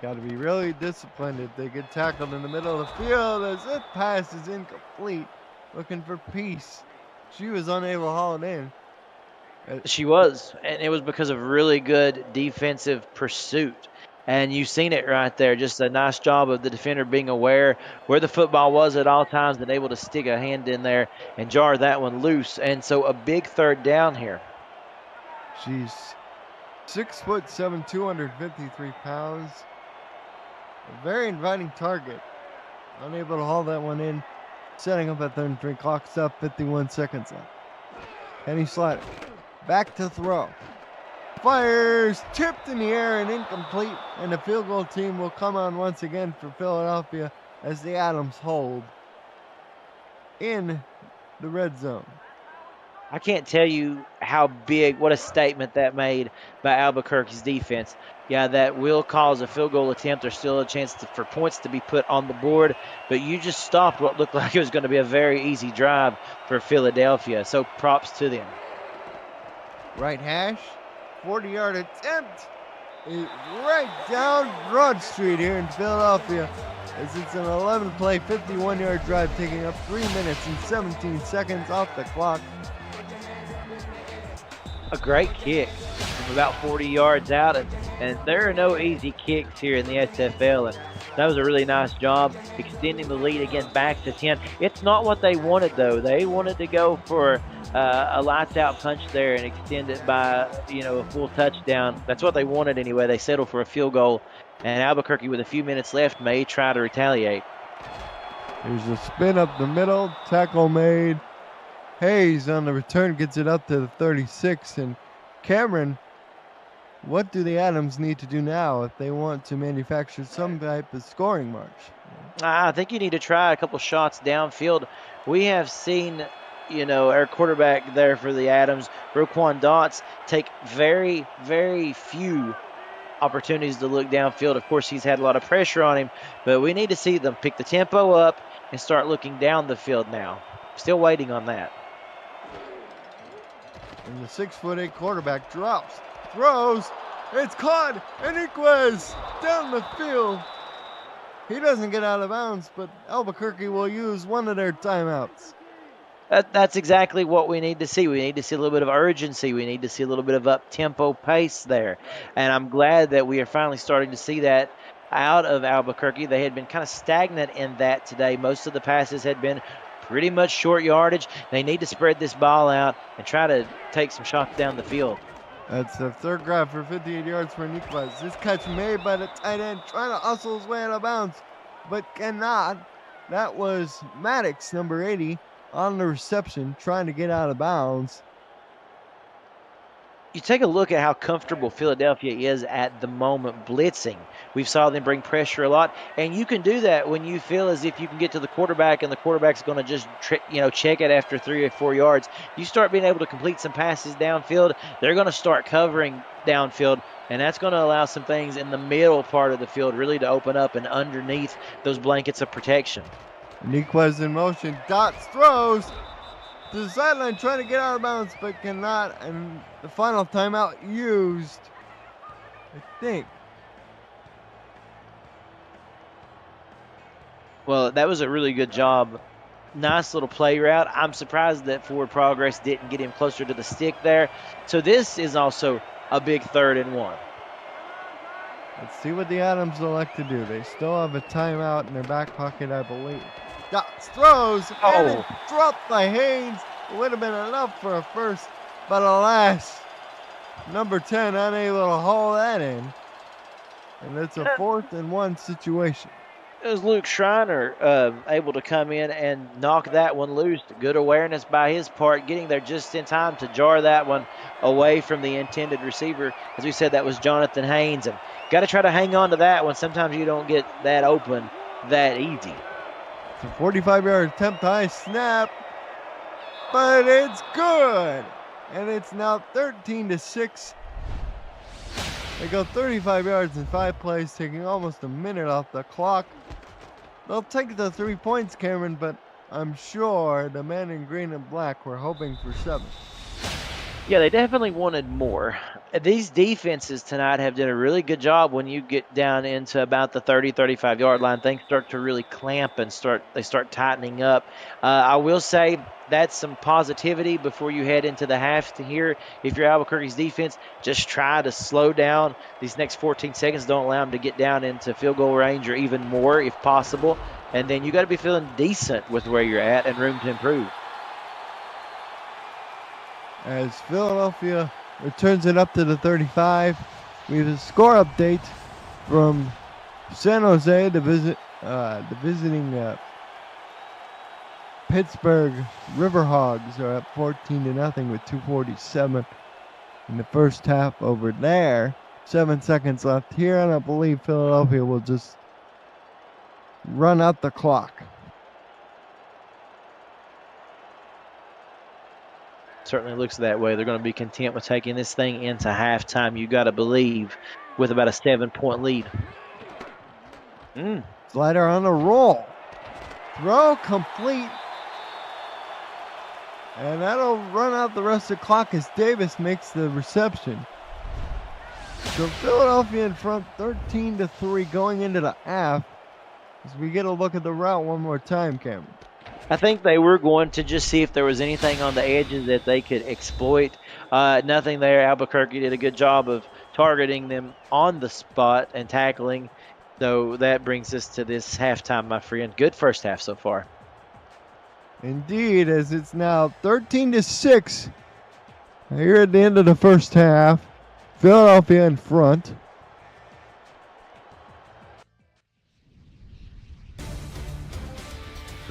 Got to be really disciplined if they get tackled in the middle of the field as that pass is incomplete. Looking for Peace. She was unable to haul it in. She was, and it was because of really good defensive pursuit. And you've seen it right there. Just a nice job of the defender being aware where the football was at all times and able to stick a hand in there and jar that one loose. And so a big 3rd down here. She's 6'7", 253 pounds. A very inviting target. Unable to haul that one in. Setting up at 3rd and 3. Clock stop, 51 seconds left. Kenny Slider. Back to throw. Fires. Tipped in the air and incomplete. And the field goal team will come on once again for Philadelphia as the Adams hold in the red zone. I can't tell you what a statement that made by Albuquerque's defense. Yeah, that will cause a field goal attempt. There's still a chance for points to be put on the board, but you just stopped what looked like it was going to be a very easy drive for Philadelphia. So props to them. Right hash, 40-yard attempt is right down Broad Street here in Philadelphia as it's an 11-play, 51-yard drive taking up 3 minutes and 17 seconds off the clock. A great kick from about 40 yards out, and there are no easy kicks here in the SFL, and that was a really nice job extending the lead again back to 10. It's not what they wanted, though. They wanted to go for a lights-out punch there and extend it by, a full touchdown. That's what they wanted anyway. They settled for a field goal, and Albuquerque, with a few minutes left, may try to retaliate. There's a spin up the middle, tackle made Hayes on the return gets it up to the 36. And Cameron, what do the Adams need to do now if they want to manufacture some type of scoring march? I think you need to try a couple shots downfield. We have seen, our quarterback there for the Adams, Roquan Dots, take very, very few opportunities to look downfield. Of course, he's had a lot of pressure on him, but we need to see them pick the tempo up and start looking down the field now. Still waiting on that. And the 6'8" quarterback drops, throws, it's caught, and Inquez down the field. He doesn't get out of bounds, but Albuquerque will use one of their timeouts. That's exactly what we need to see. We need to see a little bit of urgency. We need to see a little bit of up-tempo pace there. And I'm glad that we are finally starting to see that out of Albuquerque. They had been kind of stagnant in that today. Most of the passes had been pretty much short yardage. They need to spread this ball out and try to take some shots down the field. That's the third grab for 58 yards for Nicolas. This catch made by the tight end, trying to hustle his way out of bounds, but cannot. That was Maddox, number 80, on the reception, trying to get out of bounds. You take a look at how comfortable Philadelphia is at the moment blitzing. We've saw them bring pressure a lot, and you can do that when you feel as if you can get to the quarterback and the quarterback's going to just check it after 3 or 4 yards. You start being able to complete some passes downfield, they're going to start covering downfield, and that's going to allow some things in the middle part of the field really to open up and underneath those blankets of protection. Niquez in motion, Dots throws to the sideline, trying to get out of bounds, but cannot. And the final timeout used, I think. Well, that was a really good job. Nice little play route. I'm surprised that forward progress didn't get him closer to the stick there. So this is also a big 3rd and 1. Let's see what the Adams elect to do. They still have a timeout in their back pocket, I believe. Dots throws, and it dropped by Haynes. It would have been enough for a first, but alas, number 10 unable to haul that in. And it's a 4th and 1 situation. It was Luke Schreiner able to come in and knock that one loose. Good awareness by his part, getting there just in time to jar that one away from the intended receiver. As we said, that was Jonathan Haynes. And got to try to hang on to that one. Sometimes you don't get that open that easy. It's a 45-yard attempt, high snap, but it's good. And it's now 13-6. They go 35 yards in 5 plays, taking almost a minute off the clock. They'll take the 3 points, Cameron, but I'm sure the men in green and black were hoping for 7. Yeah, they definitely wanted more. These defenses tonight have done a really good job when you get down into about the 30, 35-yard line. Things start to really clamp and they start tightening up. I will say that's some positivity before you head into the half to here. If you're Albuquerque's defense, just try to slow down these next 14 seconds. Don't allow them to get down into field goal range or even more if possible. And then you got to be feeling decent with where you're at and room to improve. As Philadelphia returns it up to the 35, we have a score update from San Jose, the visiting Pittsburgh Riverhogs are up 14-0 with 2:47 in the first half over there. 7 seconds left here, and I believe Philadelphia will just run out the clock. Certainly looks that way. They're going to be content with taking this thing into halftime, you got to believe, with about a 7-point lead. Slider on the roll. Throw complete. And that'll run out the rest of the clock as Davis makes the reception. So Philadelphia in front 13-3 going into the half. As we get a look at the route one more time, Cameron. I think they were going to just see if there was anything on the edges that they could exploit. Nothing there. Albuquerque did a good job of targeting them on the spot and tackling. So that brings us to this halftime, my friend. Good first half so far. Indeed, as it's now 13-6 here at the end of the first half. Philadelphia in front.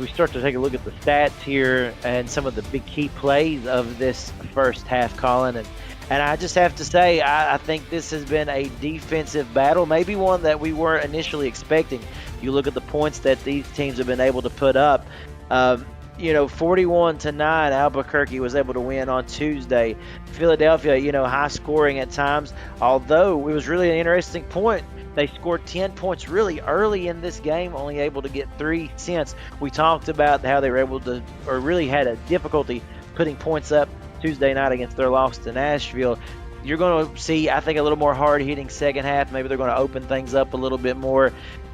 we start to take a look at the stats here and some of the big key plays of this first half, Colin. And I just have to say, I think this has been a defensive battle, maybe one that we weren't initially expecting. You look at the points that these teams have been able to put up. 41-9, Albuquerque was able to win on Tuesday. Philadelphia, high scoring at times, although it was really an interesting point. They scored 10 points really early in this game, only able to get 3 cents. We talked about how they were able to, or really had a difficulty putting points up Tuesday night against their loss to Nashville. You're going to see, I think, a little more hard-hitting second half. Maybe they're going to open things up a little bit more.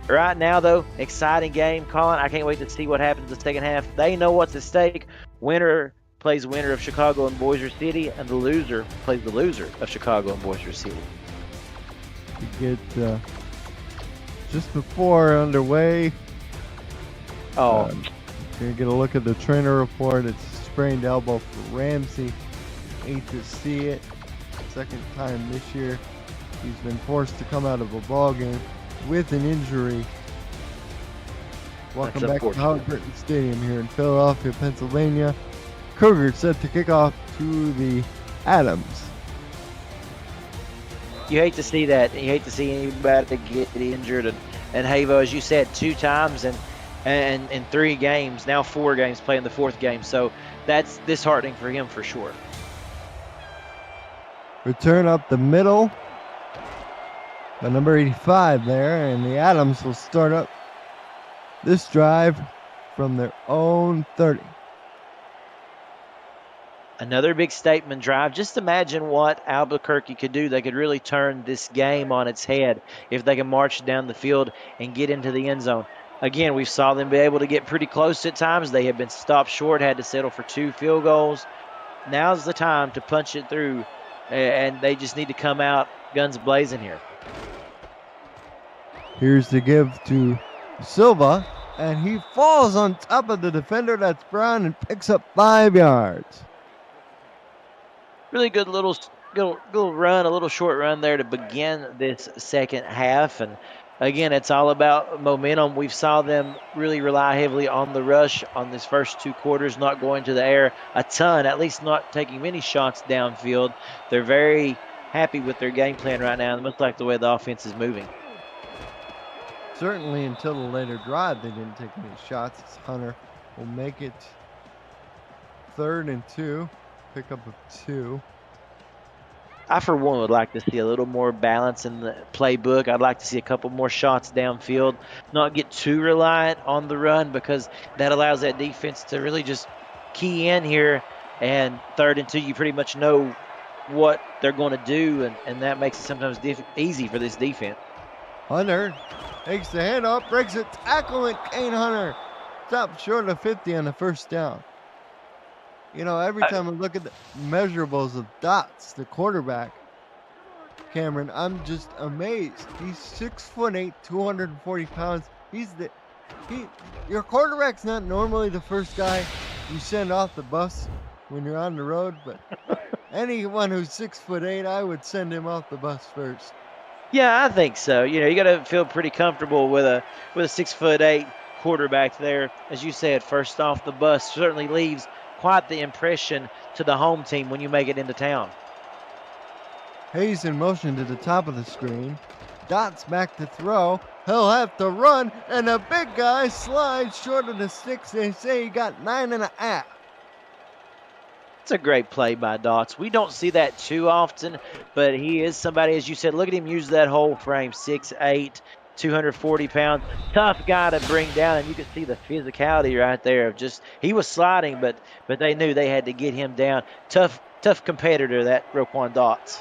Right now, though, exciting game, Colin. I can't wait to see what happens in the second half. They know what's at stake. Winner plays winner of Chicago and Bossier City, and the loser plays the loser of Chicago and Bossier City. You get just before underway. Gonna get a look at the trainer report. It's a sprained elbow for Ramsey. Hate to see it. Second time this year he's been forced to come out of a ball game with an injury. Welcome back to Albuquerque Stadium here in Philadelphia, Pennsylvania. Cougars set to kick off to the Adams. You hate to see that. You hate to see anybody get injured. And Havo, as you said, 2 times and in 3 games, now 4 games, playing the 4th game. So that's disheartening for him for sure. Return up the middle. By number 85 there, and the Adams will start up this drive from their own 30. Another big statement drive. Just imagine what Albuquerque could do. They could really turn this game on its head if they can march down the field and get into the end zone. Again, we saw them be able to get pretty close at times. They have been stopped short, had to settle for 2 field goals. Now's the time to punch it through, and they just need to come out guns blazing here. Here's the give to Silva, and he falls on top of the defender. That's Brown, and picks up 5 yards. Really good little run, a little short run there to begin this second half. And again, it's all about momentum. We saw them really rely heavily on the rush on this first 2 quarters, not going to the air a ton, at least not taking many shots downfield. They're very happy with their game plan right now, and it looks like the way the offense is moving. Certainly until the later drive, they didn't take any shots. Hunter will make it 3rd and 2. Pick up a 2. I, for one, would like to see a little more balance in the playbook. I'd like to see a couple more shots downfield, not get too reliant on the run, because that allows that defense to really just key in here. And 3rd and 2, you pretty much know what they're going to do, and that makes it sometimes easy for this defense. Hunter takes the hand off, breaks a tackle, and Kane Hunter stopped short of 50 on the first down. Every time I look at the measurables of Dots, the quarterback, Cameron, I'm just amazed. He's 6'8", 240 pounds. Your quarterback's not normally the first guy you send off the bus when you're on the road, but anyone who's 6'8", I would send him off the bus first. Yeah, I think so. You got to feel pretty comfortable with a 6'8" quarterback there. As you said, first off the bus certainly leaves quite the impression to the home team when you make it into town. Hayes in motion to the top of the screen. Dots back to throw. He'll have to run, and the big guy slides short of the sticks. They say he got 9.5. It's a great play by Dots. We don't see that too often, but he is somebody, as you said, look at him use that whole frame, 6'8", 240 pounds. Tough guy to bring down, and you can see the physicality right there. He was sliding, but they knew they had to get him down. Tough competitor, that Roquan Dots.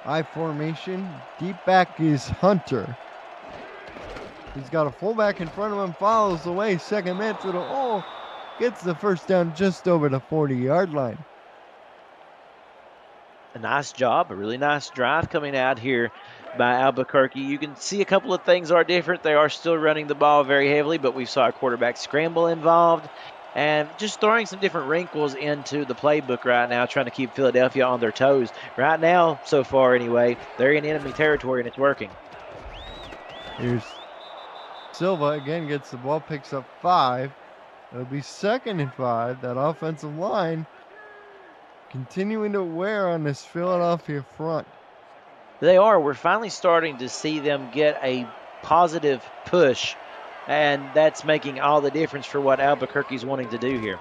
I formation. Deep back is Hunter. He's got a fullback in front of him, follows away. Second man to the hole. Gets the first down just over the 40-yard line. A nice job, a really nice drive coming out here by Albuquerque. You can see a couple of things are different. They are still running the ball very heavily, but we saw a quarterback scramble involved and just throwing some different wrinkles into the playbook right now, trying to keep Philadelphia on their toes. Right now, so far anyway, they're in enemy territory and it's working. Here's Silva again gets the ball, picks up 5. It'll be 2nd and 5. That offensive line continuing to wear on this Philadelphia front. They are. We're finally starting to see them get a positive push, and that's making all the difference for what Albuquerque's wanting to do here.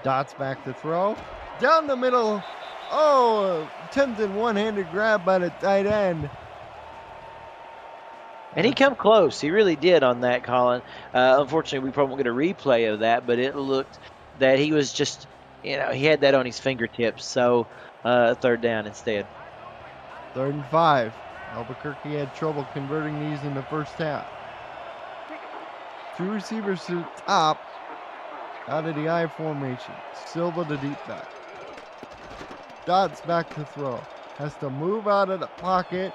Dots back to throw. Down the middle. Oh, attempted one-handed grab by the tight end. And he come close. He really did on that, Colin. Unfortunately, we probably won't get a replay of that, but it looked that he was just, he had that on his fingertips. So 3rd down instead. 3rd and 5. Albuquerque had trouble converting these in the first half. 2 receivers to the top. Out of the I formation. Silva to deep back. Dots back to throw. Has to move out of the pocket.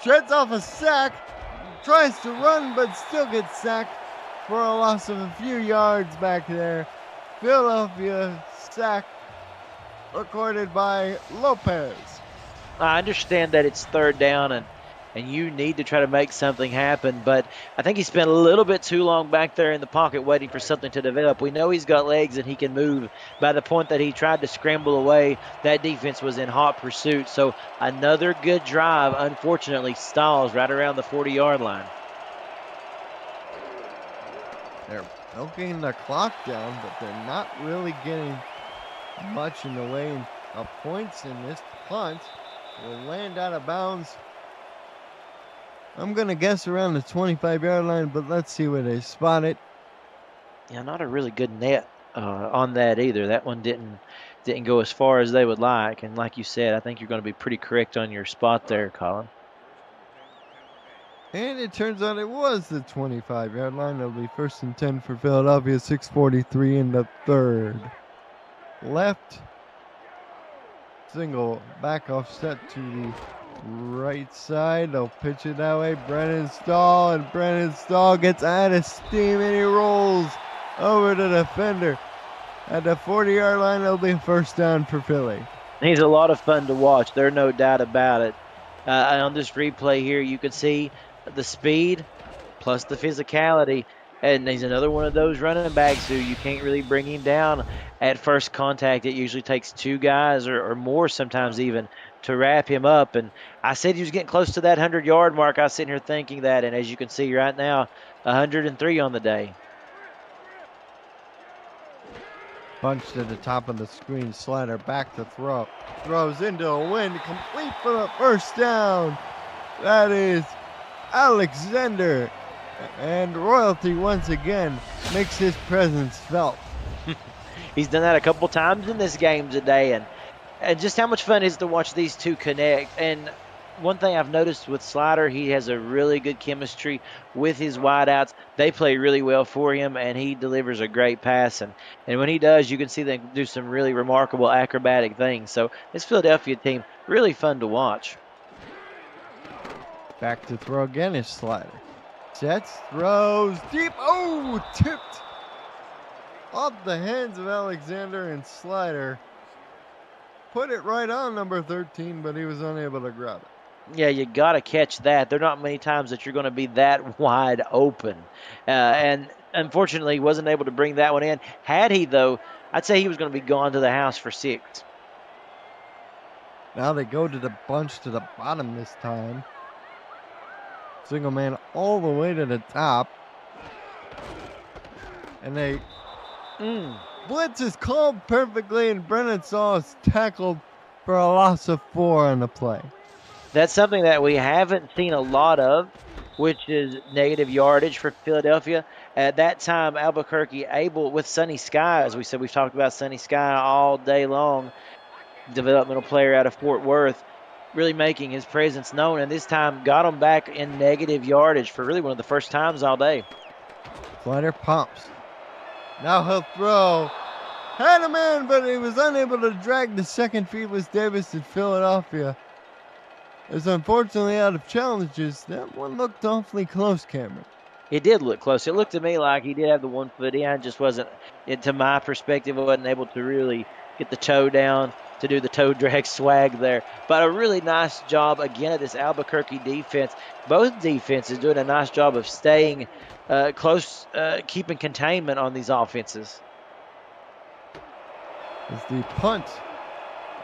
Shreds off a sack. Tries to run but still gets sacked for a loss of a few yards back there. Philadelphia sack recorded by Lopez. I understand that it's 3rd down and you need to try to make something happen, but I think he spent a little bit too long back there in the pocket waiting for something to develop. We know he's got legs and he can move. By the point that he tried to scramble away, that defense was in hot pursuit. So another good drive, unfortunately, stalls right around the 40-yard line. They're milking the clock down, but they're not really getting much in the way of points in this punt. Will land out of bounds. I'm going to guess around the 25-yard line, but let's see where they spot it. Yeah, not a really good net on that either. That one didn't go as far as they would like. And like you said, I think you're going to be pretty correct on your spot there, Colin. And it turns out it was the 25-yard line. It'll be 1st and 10 for Philadelphia, 6:43 in the 3rd. Left. Single back offset to the right side. They'll pitch it that way. Brennan Stahl gets out of steam and he rolls over the defender. At the 40-yard line, it'll be 1st down for Philly. He's a lot of fun to watch. There's no doubt about it. On this replay here, you can see the speed plus the physicality. And he's another one of those running backs who you can't really bring him down at first contact. It usually takes 2 guys or more sometimes even to wrap him up. And I said he was getting close to that 100-yard mark. I was sitting here thinking that. And as you can see right now, 103 on the day. Bunch to the top of the screen. Slider back to throw. Throws into a wind. Complete for the 1st down. That is Alexander. And royalty once again makes his presence felt. He's done that a couple times in this game today. And just how much fun it is to watch these two connect. And one thing I've noticed with Slider, he has a really good chemistry with his wideouts. They play really well for him, and he delivers a great pass. And when he does, you can see them do some really remarkable acrobatic things. So this Philadelphia team, really fun to watch. Back to throw again is Slider. Sets, throws, deep, oh, tipped off the hands of Alexander, and Slider put it right on number 13, but he was unable to grab it. Yeah, you got to catch that. There are not many times that you're going to be that wide open. And unfortunately, he wasn't able to bring that one in. Had he, though, I'd say he was going to be gone to the house for 6. Now they go to the bunch to the bottom this time. Single man all the way to the top. And they blitz is called perfectly, and Brennan Saw is tackled for a loss of 4 on the play. That's something that we haven't seen a lot of, which is negative yardage for Philadelphia. At that time, Albuquerque able, with Sonny Sky, as we said, we've talked about Sonny Sky all day long, developmental player out of Fort Worth, really making his presence known, and this time got him back in negative yardage for really one of the first times all day. Slider pumps. Now he'll throw. Had him in, but he was unable to drag the second Feeless Davis in Philadelphia. Is unfortunately out of challenges. That one looked awfully close, Cameron. It did look close. It looked to me like he did have the 1 foot in, just wasn't, to my perspective, wasn't able to really get the toe down to do the toe drag swag there. But a really nice job again of this Albuquerque defense. Both defenses doing a nice job of staying close, keeping containment on these offenses. As the punt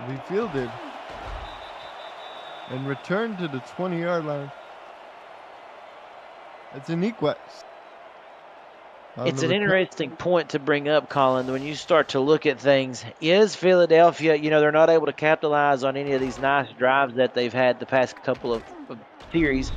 will be fielded and returned to the 20-yard line. It's an Equest. It's an interesting point to bring up, Colin, when you start to look at things. Is Philadelphia, they're not able to capitalize on any of these nice drives that they've had the past couple of series.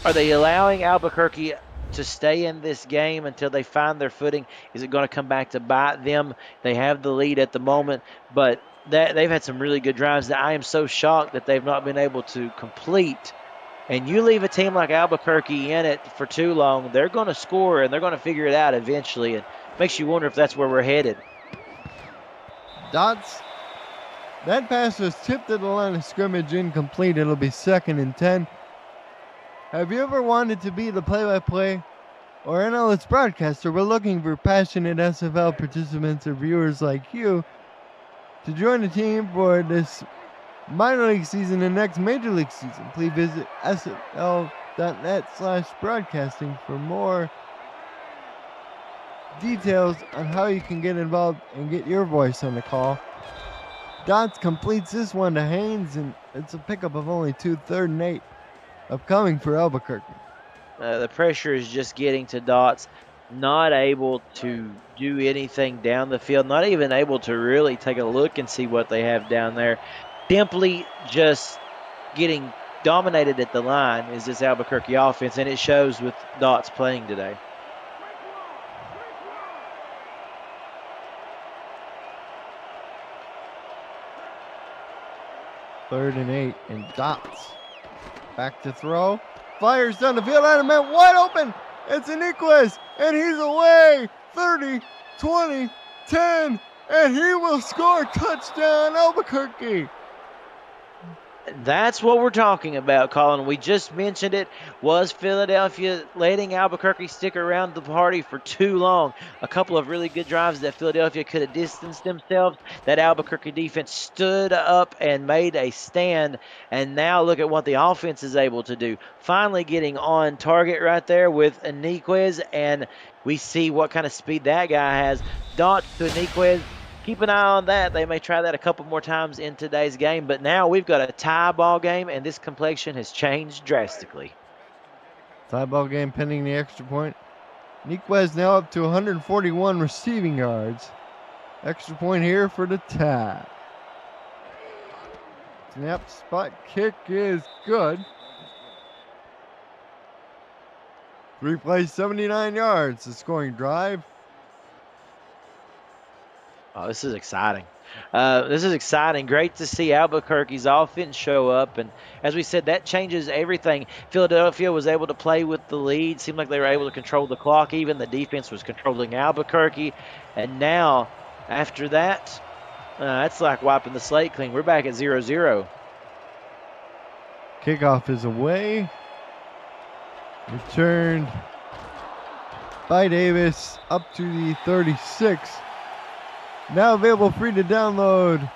Are they allowing Albuquerque to stay in this game until they find their footing? Is it going to come back to bite them? They have the lead at the moment, but they've had some really good drives that I am so shocked that they've not been able to complete. And you leave a team like Albuquerque in it for too long, they're going to score and they're going to figure it out eventually. And makes you wonder if that's where we're headed. Dots. That pass was tipped to the line of scrimmage, incomplete. It'll be 2nd and 10. Have you ever wanted to be the play-by-play or analyst broadcaster? We're looking for passionate SFL participants or viewers like you to join the team for this minor league season and next major league season. Please visit sfl.net/broadcasting for more details on how you can get involved and get your voice on the call. Dots completes this one to Haynes, and it's a pickup of only 2, 3rd and 8. Upcoming for Albuquerque. The pressure is just getting to Dots, not able to do anything down the field, not even able to really take a look and see what they have down there. Simply just getting dominated at the line is this Albuquerque offense, and it shows with Dots playing today. Third and 8, and Dots back to throw. Fires down the field. Adam man wide open. It's an Equest, and he's away. 30, 20, 10, and he will score. Touchdown, Albuquerque. That's what we're talking about, Colin. We just mentioned it. Was Philadelphia letting Albuquerque stick around the party for too long? A couple of really good drives that Philadelphia could have distanced themselves. That Albuquerque defense stood up and made a stand. And now look at what the offense is able to do. Finally getting on target right there with Aniquez. And we see what kind of speed that guy has. Dots to Aniquez. Keep an eye on that. They may try that a couple more times in today's game, but now we've got a tie ball game, and this complexion has changed drastically. Tie ball game pending the extra point. Niquez now up to 141 receiving yards. Extra point here for the tie. Snap, spot kick is good. 3 plays, 79 yards. The scoring drive. Oh, this is exciting. This is exciting. Great to see Albuquerque's offense show up. And as we said, that changes everything. Philadelphia was able to play with the lead. Seemed like they were able to control the clock even. The defense was controlling Albuquerque. And now, after that, that's like wiping the slate clean. We're back at 0-0. Kickoff is away. Returned by Davis up to the 36. Now available free to download.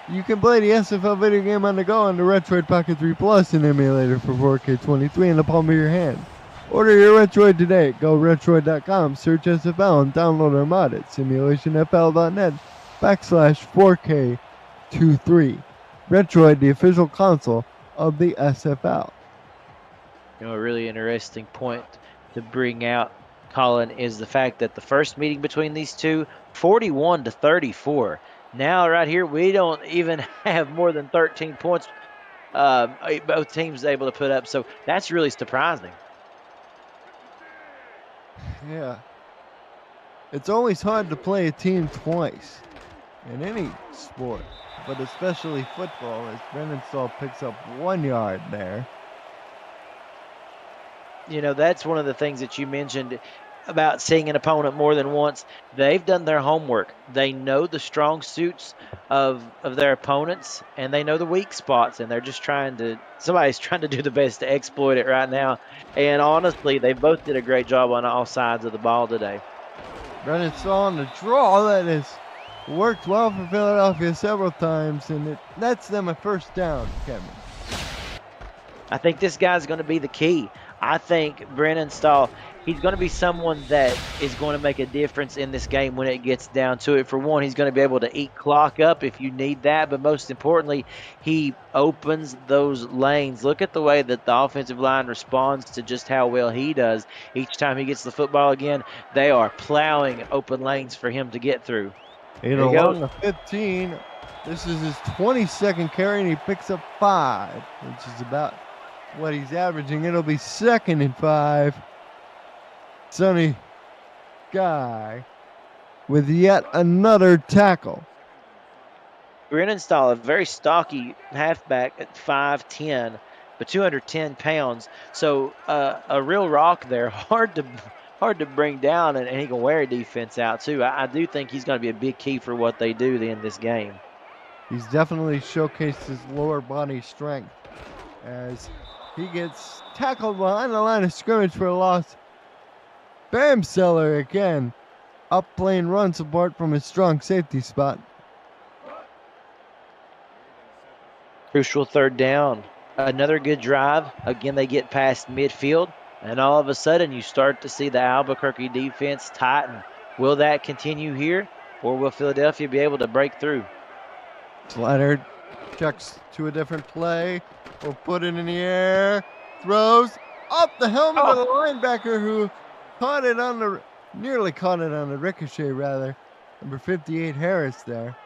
You can play the SFL video game on the go on the Retroid Pocket 3 Plus, an emulator for 4K23 in the palm of your hand. Order your Retroid today at GoRetroid.com, search SFL, and download our mod at Simulationfl.net/4K23. Retroid, the official console of the SFL. A really interesting point to bring out, Colin, is the fact that the first meeting between these two, 41-34. Now, right here, we don't even have more than 13 points both teams able to put up. So that's really surprising. Yeah. It's always hard to play a team twice in any sport, but especially football, as Brennan Stahl picks up 1 yard there. That's one of the things that you mentioned about seeing an opponent more than once. They've done their homework. They know the strong suits of their opponents, and they know the weak spots, and they're just somebody's trying to do the best to exploit it right now. And honestly, they both did a great job on all sides of the ball today. Brennan Stahl on the draw. That is Worked well for Philadelphia several times, and it nets them a first down, Kevin. I think this guy's going to be the key. I think Brennan Stahl, he's going to be someone that is going to make a difference in this game when it gets down to it. For one, he's going to be able to eat clock up if you need that, but most importantly, he opens those lanes. Look at the way that the offensive line responds to just how well he does. Each time he gets the football again, they are plowing open lanes for him to get through. Eight There you go. along the 15. This is his 22nd carry, and he picks up 5, which is about what he's averaging. It'll be 2nd and 5. Sonny Guy with yet another tackle. Brennan Stahl, a very stocky halfback at 5'10", but 210 pounds. So a real rock there, hard to bring down, and he can wear a defense out too. I do think he's going to be a big key for what they do in this game. He's definitely showcased his lower body strength as he gets tackled behind the line of scrimmage for a loss. Bamseller again, up playing run support from his strong safety spot. Crucial 3rd down. Another good drive. Again, they get past midfield, and all of a sudden you start to see the Albuquerque defense tighten. Will that continue here, or will Philadelphia be able to break through? Slider checks to a different play. Will put it in the air. Throws up the helmet of the linebacker who nearly caught it on the ricochet rather. Number 58 Harris there.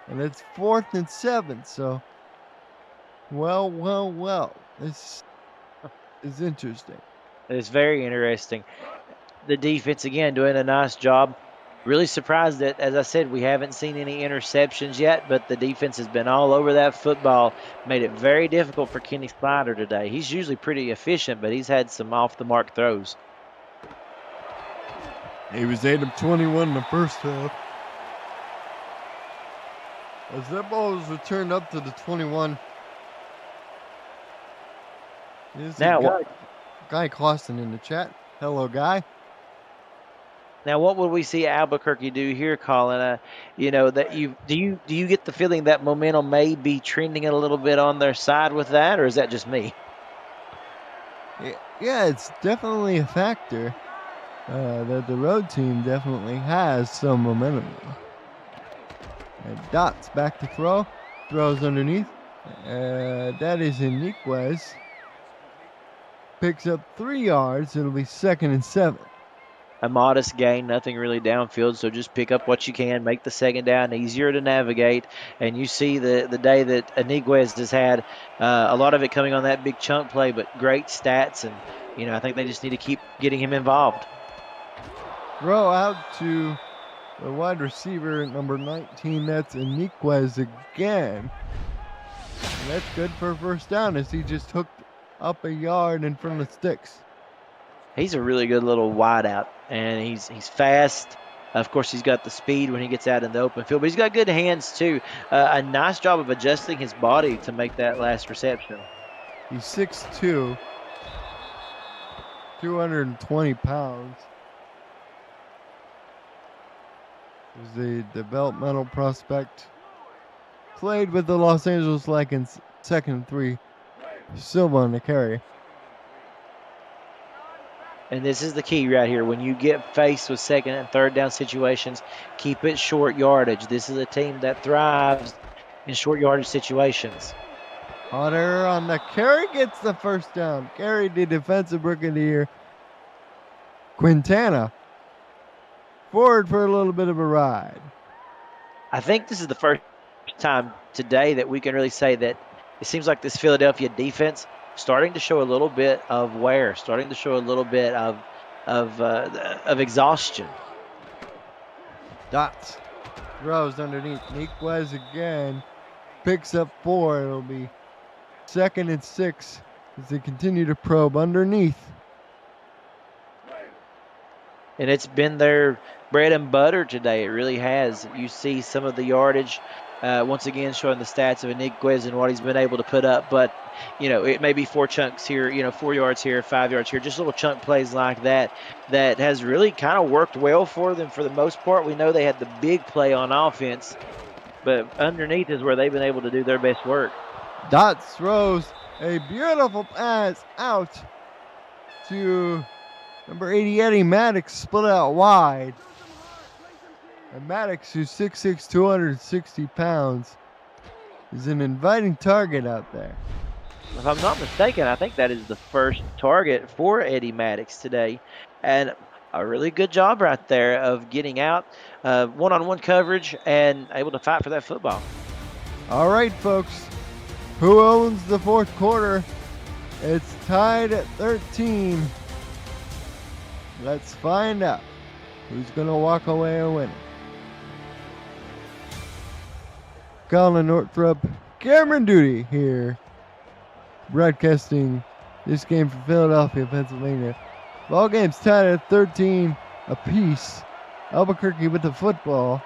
And it's 4th and 7. So, well. This is interesting. It's very interesting. The defense, again, doing a nice job. Really surprised that, as I said, we haven't seen any interceptions yet, but the defense has been all over that football, made it very difficult for Kenny Slider today. He's usually pretty efficient, but he's had some off-the-mark throws. He was 8 of 21 in the first half. As that ball was returned up to the 21. Now, Guy Clausen in the chat. Hello, Guy. Now, what would we see Albuquerque do here, Colin? That do you get the feeling that momentum may be trending a little bit on their side with that, or is that just me? Yeah, it's definitely a factor that the road team definitely has some momentum. And Dots back to throw, throws underneath. That is Iniquez. Picks up 3 yards. It'll be 2nd and 7. A modest gain, nothing really downfield, so just pick up what you can, make the 2nd down easier to navigate, and you see the day that Iniquez has had, a lot of it coming on that big chunk play, but great stats, and I think they just need to keep getting him involved. Throw out to the wide receiver, number 19, that's Iniquez again. And that's good for a first down as he just hooked up a yard in front of the sticks. He's a really good little wideout, and he's fast. Of course, he's got the speed when he gets out in the open field, but he's got good hands too. A nice job of adjusting his body to make that last reception. He's 6'2", 220 pounds. He's the developmental prospect. Played with the Los Angeles Lakers, 2nd and 3. Silva on the carry. And this is the key right here. When you get faced with 2nd and 3rd down situations, keep it short yardage. This is a team that thrives in short yardage situations. Hunter on the carry gets the first down. Carry the defensive rookie of the year. Quintana forward for a little bit of a ride. I think this is the first time today that we can really say that it seems like this Philadelphia defense starting to show a little bit of wear, starting to show a little bit of exhaustion. Dots throws underneath. Iniquez again picks up 4. It'll be 2nd and 6 as they continue to probe underneath. And it's been their bread and butter today. It really has. You see some of the yardage, once again showing the stats of Iniquez and what he's been able to put up. But it may be 4 chunks here, 4 yards here, 5 yards here, just little chunk plays like that has really kind of worked well for them for the most part. We know they had the big play on offense, but underneath is where they've been able to do their best work. Dots throws a beautiful pass out to number 80, Eddie Maddox, split out wide. And Maddox, who's 6'6", 260 pounds, is an inviting target out there. If I'm not mistaken, I think that is the first target for Eddie Maddox today. And a really good job right there of getting out, one-on-one coverage, and able to fight for that football. All right, folks. Who owns the fourth quarter? It's tied at 13. Let's find out who's going to walk away a winner. Colin Northrup, Cameron Duty here, broadcasting this game from Philadelphia, Pennsylvania. Ball game's tied at 13 apiece. Albuquerque with the football,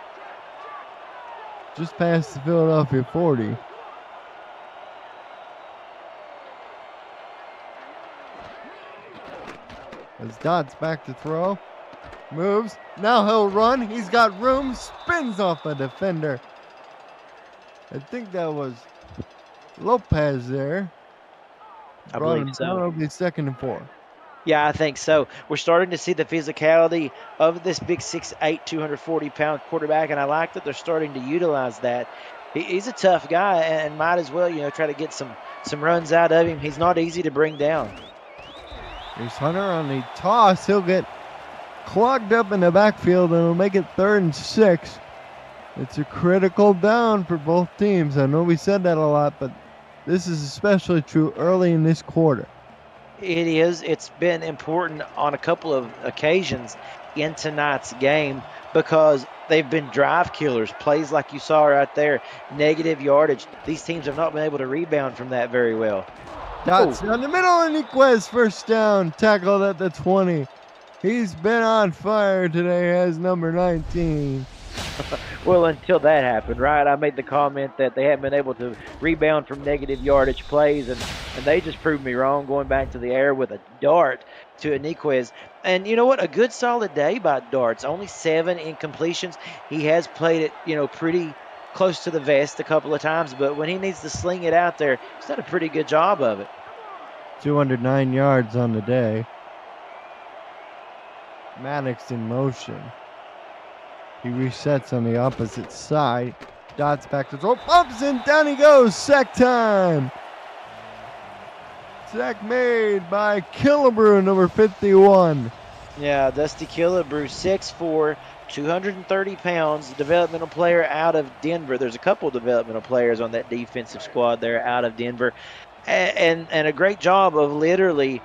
just past the Philadelphia 40. As Dodd's back to throw, moves, now he'll run, he's got room, spins off a defender. I think that was Lopez there. I believe so. It'll be 2nd and 4. Yeah, I think so. We're starting to see the physicality of this big 6'8", 240-pound quarterback, and I like that they're starting to utilize that. He's a tough guy and might as well, try to get some runs out of him. He's not easy to bring down. Here's Hunter on the toss. He'll get clogged up in the backfield, and it'll make it 3rd and 6. It's a critical down for both teams. I know we said that a lot, but this is especially true early in this quarter. It is. It's been important on a couple of occasions in tonight's game because they've been drive killers. Plays like you saw right there, negative yardage. These teams have not been able to rebound from that very well. Dots down the middle, and Niquez first down, tackled at the 20. He's been on fire today, has number 19. Well, until that happened, right? I made the comment that they haven't been able to rebound from negative yardage plays, and they just proved me wrong, going back to the air with a dart to Aniquez. And you know what? A good solid day by Darts. Only 7 incompletions. He has played it, pretty close to the vest a couple of times, but when he needs to sling it out there, he's done a pretty good job of it. 209 yards on the day. Maddox in motion. He resets on the opposite side. Dots back to throw. Bumps and down he goes. Sack time. Sack made by Killebrew, number 51. Yeah, Dusty Killebrew, 6'4", 230 pounds, developmental player out of Denver. There's a couple developmental players on that defensive squad there out of Denver. And a great job of literally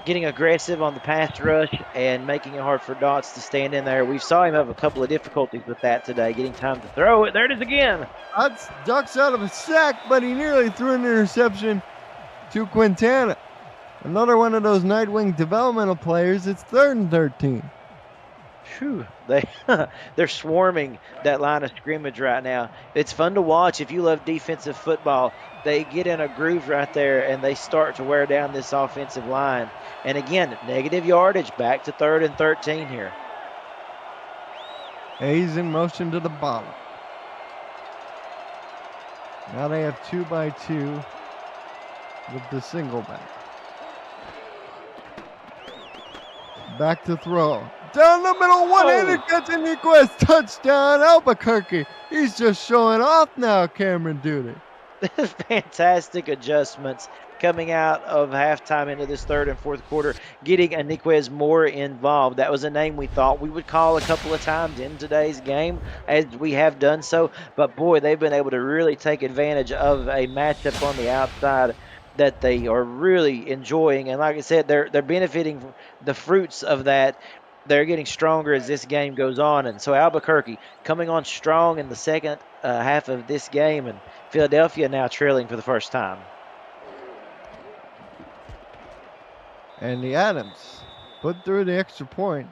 getting aggressive on the pass rush and making it hard for Dots to stand in there. We saw him have a couple of difficulties with that today, getting time to throw it. There it is again. Dots ducks out of a sack, but he nearly threw an interception to Quintana. Another one of those Nightwing developmental players. It's 3rd and 13. Whew, they're swarming that line of scrimmage right now. It's fun to watch. If you love defensive football, they get in a groove right there, and they start to wear down this offensive line. And again, negative yardage, back to 3rd and 13 here. Hayes in motion to the bottom. Now they have 2x2 with the single back. Back to throw. Down the middle, one-handed catch and Niquez. Touchdown, Albuquerque. He's just showing off now, Cameron Duty. Fantastic adjustments coming out of halftime into this 3rd and 4th quarter, getting Aniquez more involved. That was a name we thought we would call a couple of times in today's game, as we have done so. But, boy, they've been able to really take advantage of a matchup on the outside that they are really enjoying. And like I said, they're benefiting from the fruits of that. They're getting stronger as this game goes on. And so Albuquerque coming on strong in the second half of this game, and Philadelphia now trailing for the first time. And the Adams put through the extra point.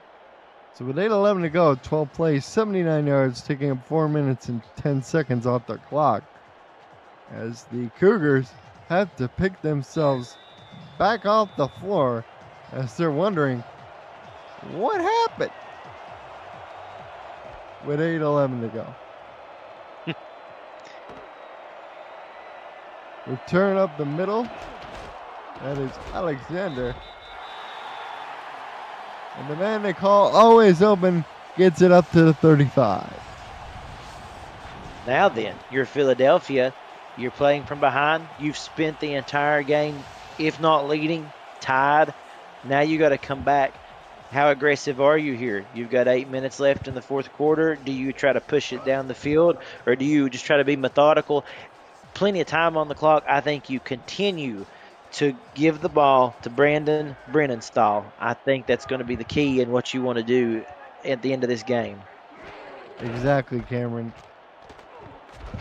So with 8:11 to go, 12 plays, 79 yards, taking up 4 minutes and 10 seconds off the clock. As the Cougars have to pick themselves back off the floor as they're wondering what happened. With 8:11 to go. Return up the middle. That is Alexander. And the man they call always open gets it up to the 35. Now then, you're Philadelphia. You're playing from behind. You've spent the entire game, if not leading, tied. Now you got to come back. How aggressive are you here? You've got 8 minutes left in the fourth quarter. Do you try to push it down the field, or do you just try to be methodical? Plenty of time on the clock. I think you continue to give the ball to Brandon Brennanstall. I think that's going to be the key in what you want to do at the end of this game. Exactly, Cameron.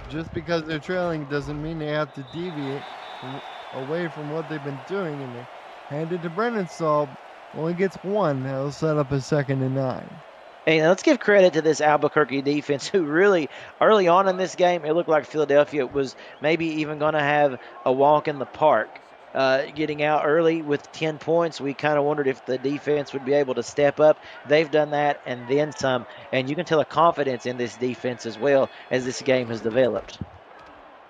Just because they're trailing doesn't mean they have to deviate away from what they've been doing. And they hand it to Brennanstall. Only gets one. That'll set up a 2nd and 9. Hey, let's give credit to this Albuquerque defense who really, early on in this game, it looked like Philadelphia was maybe even going to have a walk in the park. Getting out early with 10 points, we kind of wondered if the defense would be able to step up. They've done that and then some. And you can tell a confidence in this defense as well as this game has developed.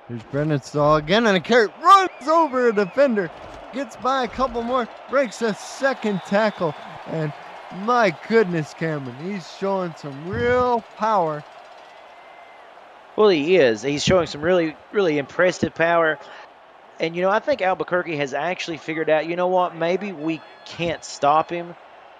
Here's Brennanstall again, and a carry runs over a defender. Gets by a couple more, breaks a 2nd tackle, and my goodness, Cameron, he's showing some real power. Well, he is. He's showing some really, really impressive power. And, I think Albuquerque has actually figured out, you know what, maybe we can't stop him,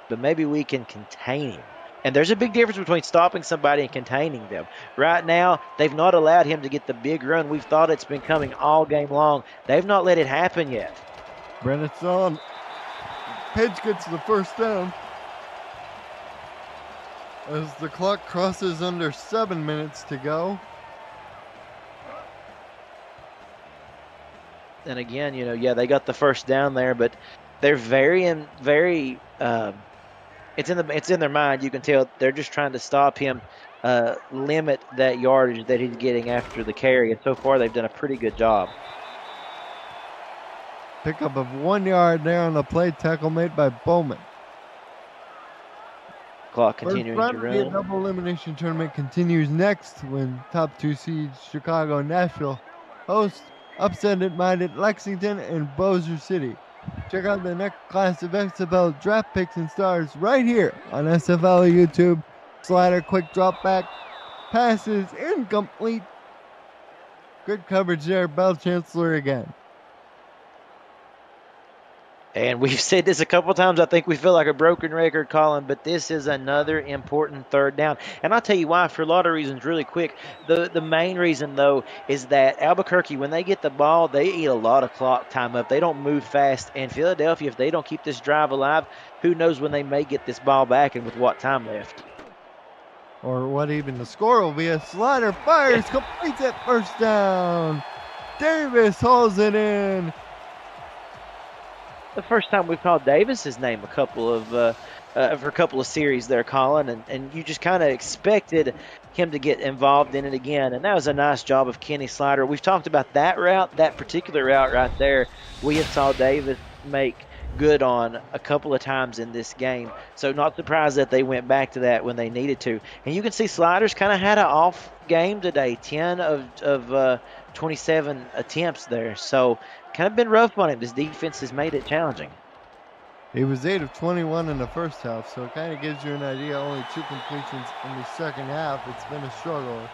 but maybe we can contain him. And there's a big difference between stopping somebody and containing them. Right now, they've not allowed him to get the big run. We've thought it's been coming all game long. They've not let it happen yet. Brennanstall, Page gets the first down. As the clock crosses under 7 minutes to go. And again, they got the first down there, but they're very, it's in their mind. You can tell they're just trying to stop him, limit that yardage that he's getting after the carry. And so far, they've done a pretty good job. Pickup of 1 yard there on the play, tackle made by Bowman. Clock continuing to run. The double elimination tournament continues next when top 2 seeds Chicago and Nashville host upset-minded Lexington and Bossier City. Check out the next class of SFL draft picks and stars right here on SFL YouTube. Slider, quick drop back, passes incomplete. Good coverage there, Bell Chancellor again. And we've said this a couple times. I think we feel like a broken record, Colin, but this is another important 3rd down. And I'll tell you why, for a lot of reasons, really quick. The main reason, though, is that Albuquerque, when they get the ball, they eat a lot of clock time up. They don't move fast. And Philadelphia, if they don't keep this drive alive, who knows when they may get this ball back and with what time left. Or what even the score will be. A slider fires, completes it, first down. Davis hauls it in. The first time we've called Davis's name for a couple of series there, Colin, and you just kind of expected him to get involved in it again, and that was a nice job of Kenny Slider. We've talked about that route, that particular route right there. We had saw Davis make good on a couple of times in this game, so not surprised that they went back to that when they needed to. And you can see Sliders kind of had an off game today, 10 of 27 attempts there, so kind of been rough on him. This defense has made it challenging. He was 8 of 21 in the first half, so it kind of gives you an idea. Only 2 completions in the second half. It's been a struggle.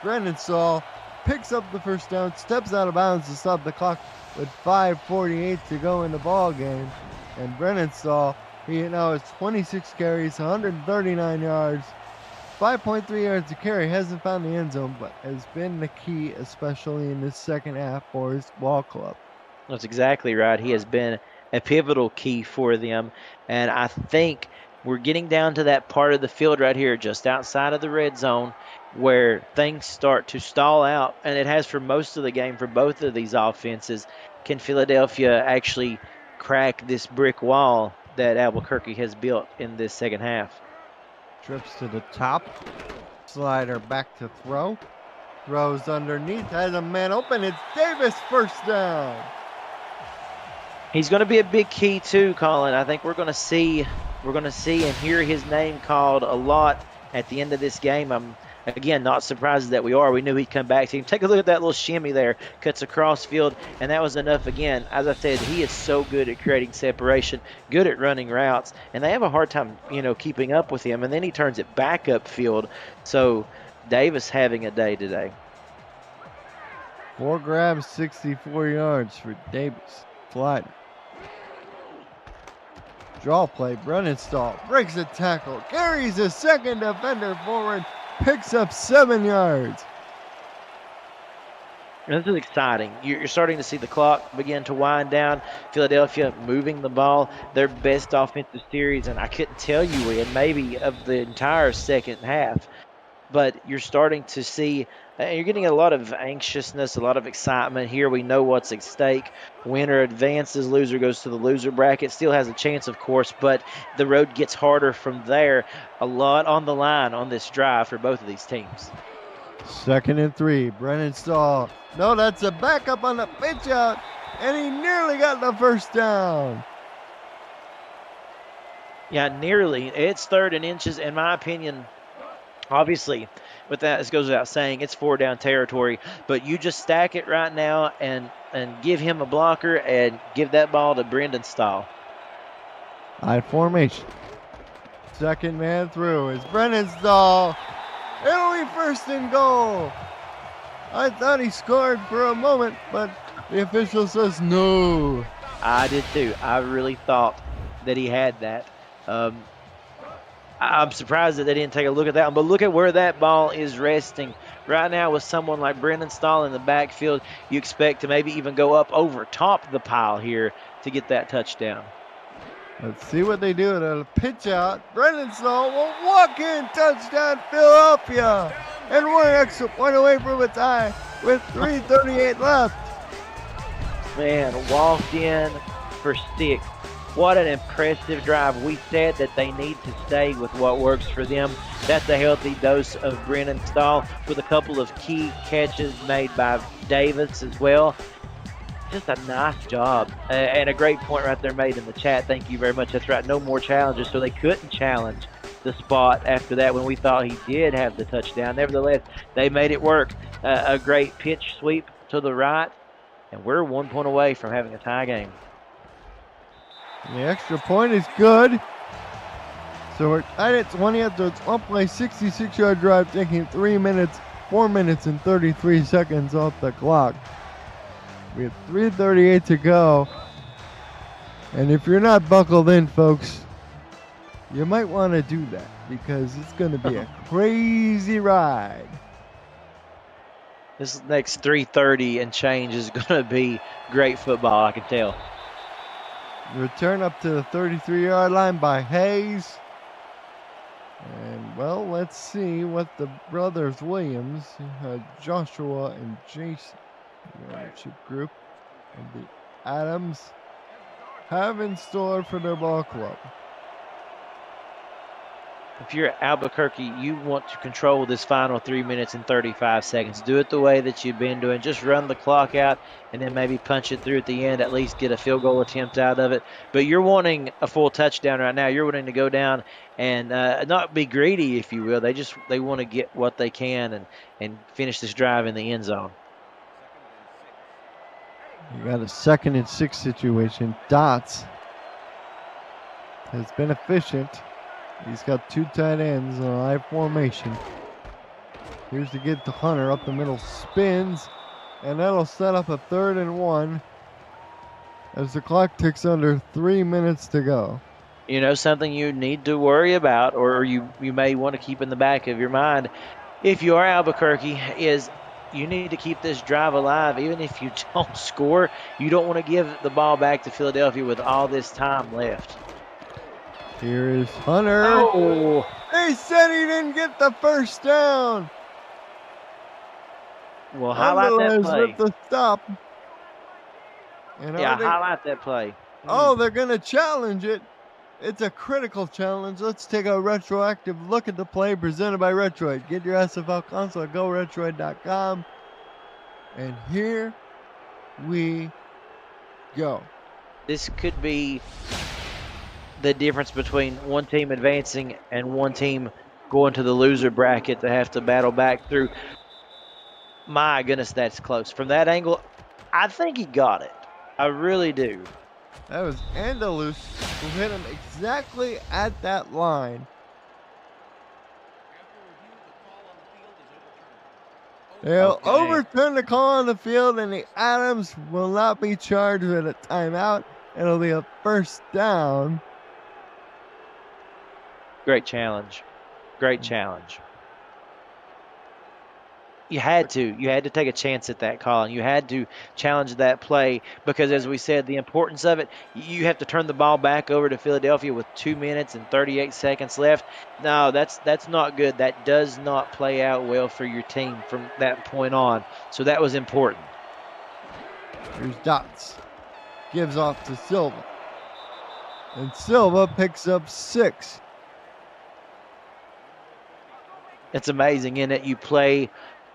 Brennanstall picks up the first down, steps out of bounds to stop the clock with 5:48 to go in the ball game. And Brennanstall, he now has 26 carries, 139 yards, 5.3 yards to carry. Hasn't found the end zone, but has been the key, especially in this second half for his ball club. That's exactly right. He has been a pivotal key for them. And I think we're getting down to that part of the field right here, just outside of the red zone, where things start to stall out. And it has for most of the game for both of these offenses. Can Philadelphia actually crack this brick wall that Albuquerque has built in this second half? Trips to the top. Slider back to throw. Throws underneath. Has a man open. It's Davis, first down. He's going to be a big key too, Colin. I think we're going to see and hear his name called a lot at the end of this game. I'm again not surprised that we are. We knew he'd come back to him. Take a look at that little shimmy there, cuts across field, and that was enough again. As I said, he is so good at creating separation, good at running routes, and they have a hard time, keeping up with him. And then he turns it back upfield. So Davis having a day today. 4 grabs, 64 yards for Davis. Flight. Draw play. Brennenstall breaks a tackle. Carries a second defender forward. Picks up 7 yards. This is exciting. You're starting to see the clock begin to wind down. Philadelphia moving the ball. Their best offensive series, and I couldn't tell you when, maybe of the entire second half. But you're starting to see, you're getting a lot of anxiousness, a lot of excitement here. We know what's at stake. Winner advances, loser goes to the loser bracket. Still has a chance, of course, but the road gets harder from there. A lot on the line on this drive for both of these teams. 2nd and 3. Brennenstall. No, that's a backup on the pitch out, and he nearly got the first down. Yeah, nearly. It's 3rd and inches, in my opinion. Obviously, with that, this goes without saying, it's 4 down territory. But you just stack it right now and give him a blocker and give that ball to Brennenstall. I formation. 2nd man through is Brennenstall. It'll be 1st and goal. I thought he scored for a moment, but the official says no. I did too. I really thought that he had that. I'm surprised that they didn't take a look at that one, but look at where that ball is resting. Right now with someone like Brennenstall in the backfield, you expect to maybe even go up over top the pile here to get that touchdown. Let's see what they do. It'll pitch out. Brennenstall will walk in. Touchdown, Philadelphia. And we're an extra point away from a tie with 3:38 left. Man, walked in for 6. What an impressive drive. We said that they need to stay with what works for them. That's a healthy dose of Brennenstall with a couple of key catches made by Davis as well. Just a nice job. And a great point right there made in the chat. Thank you very much. That's right. No more challenges. So they couldn't challenge the spot after that when we thought he did have the touchdown. Nevertheless, they made it work. A great pitch sweep to the right. And we're 1 point away from having a tie game. The extra point is good. So we're tied at 20 after it's one play, 66-yard drive, taking 4 minutes and 33 seconds off the clock. We have 3:38 to go. And if you're not buckled in, folks, you might want to do that because it's going to be a crazy ride. This next 3:30 and change is going to be great football, I can tell. Return up to the 33-yard line by Hayes. And, well, let's see what the brothers Williams, Joshua and Jason, the ownership group, and the Adams have in store for their ball club. If you're at Albuquerque, you want to control this final 3 minutes and 35 seconds. Do it the way that you've been doing. Just run the clock out and then maybe punch it through at the end, at least get a field goal attempt out of it. But you're wanting a full touchdown right now. You're wanting to go down and not be greedy, if you will. They want to get what they can and finish this drive in the end zone. You got a 2nd and 6 situation. Dots has been efficient. He's got 2 tight ends on a I formation. Here's to get to Hunter up the middle, spins, and that'll set up a 3rd and 1 as the clock ticks under 3 minutes to go. You know, something you need to worry about, or you may want to keep in the back of your mind, if you are Albuquerque, is you need to keep this drive alive. Even if you don't score, you don't want to give the ball back to Philadelphia with all this time left. Here is Hunter. Oh! They said he didn't get the first down. Well, highlight that play. With the stop. And highlight that play. Oh, they're going to challenge it. It's a critical challenge. Let's take a retroactive look at the play presented by Retroid. Get your SFL console at goretroid.com. And here we go. This could be the difference between one team advancing and one team going to the loser bracket to have to battle back through. My goodness, that's close. From that angle, I think he got it. I really do. That was Andalus who hit him exactly at that line. They'll overturn the call on the field, and the Adams will not be charged with a timeout. It'll be a first down. Great challenge. Great challenge. You had to take a chance at that call, and you had to challenge that play because, as we said, the importance of it, you have to turn the ball back over to Philadelphia with 2 minutes and 38 seconds left. No, that's not good. That does not play out well for your team from that point on. So that was important. Here's Dots. Gives off to Silva. And Silva picks up 6. It's amazing in that you play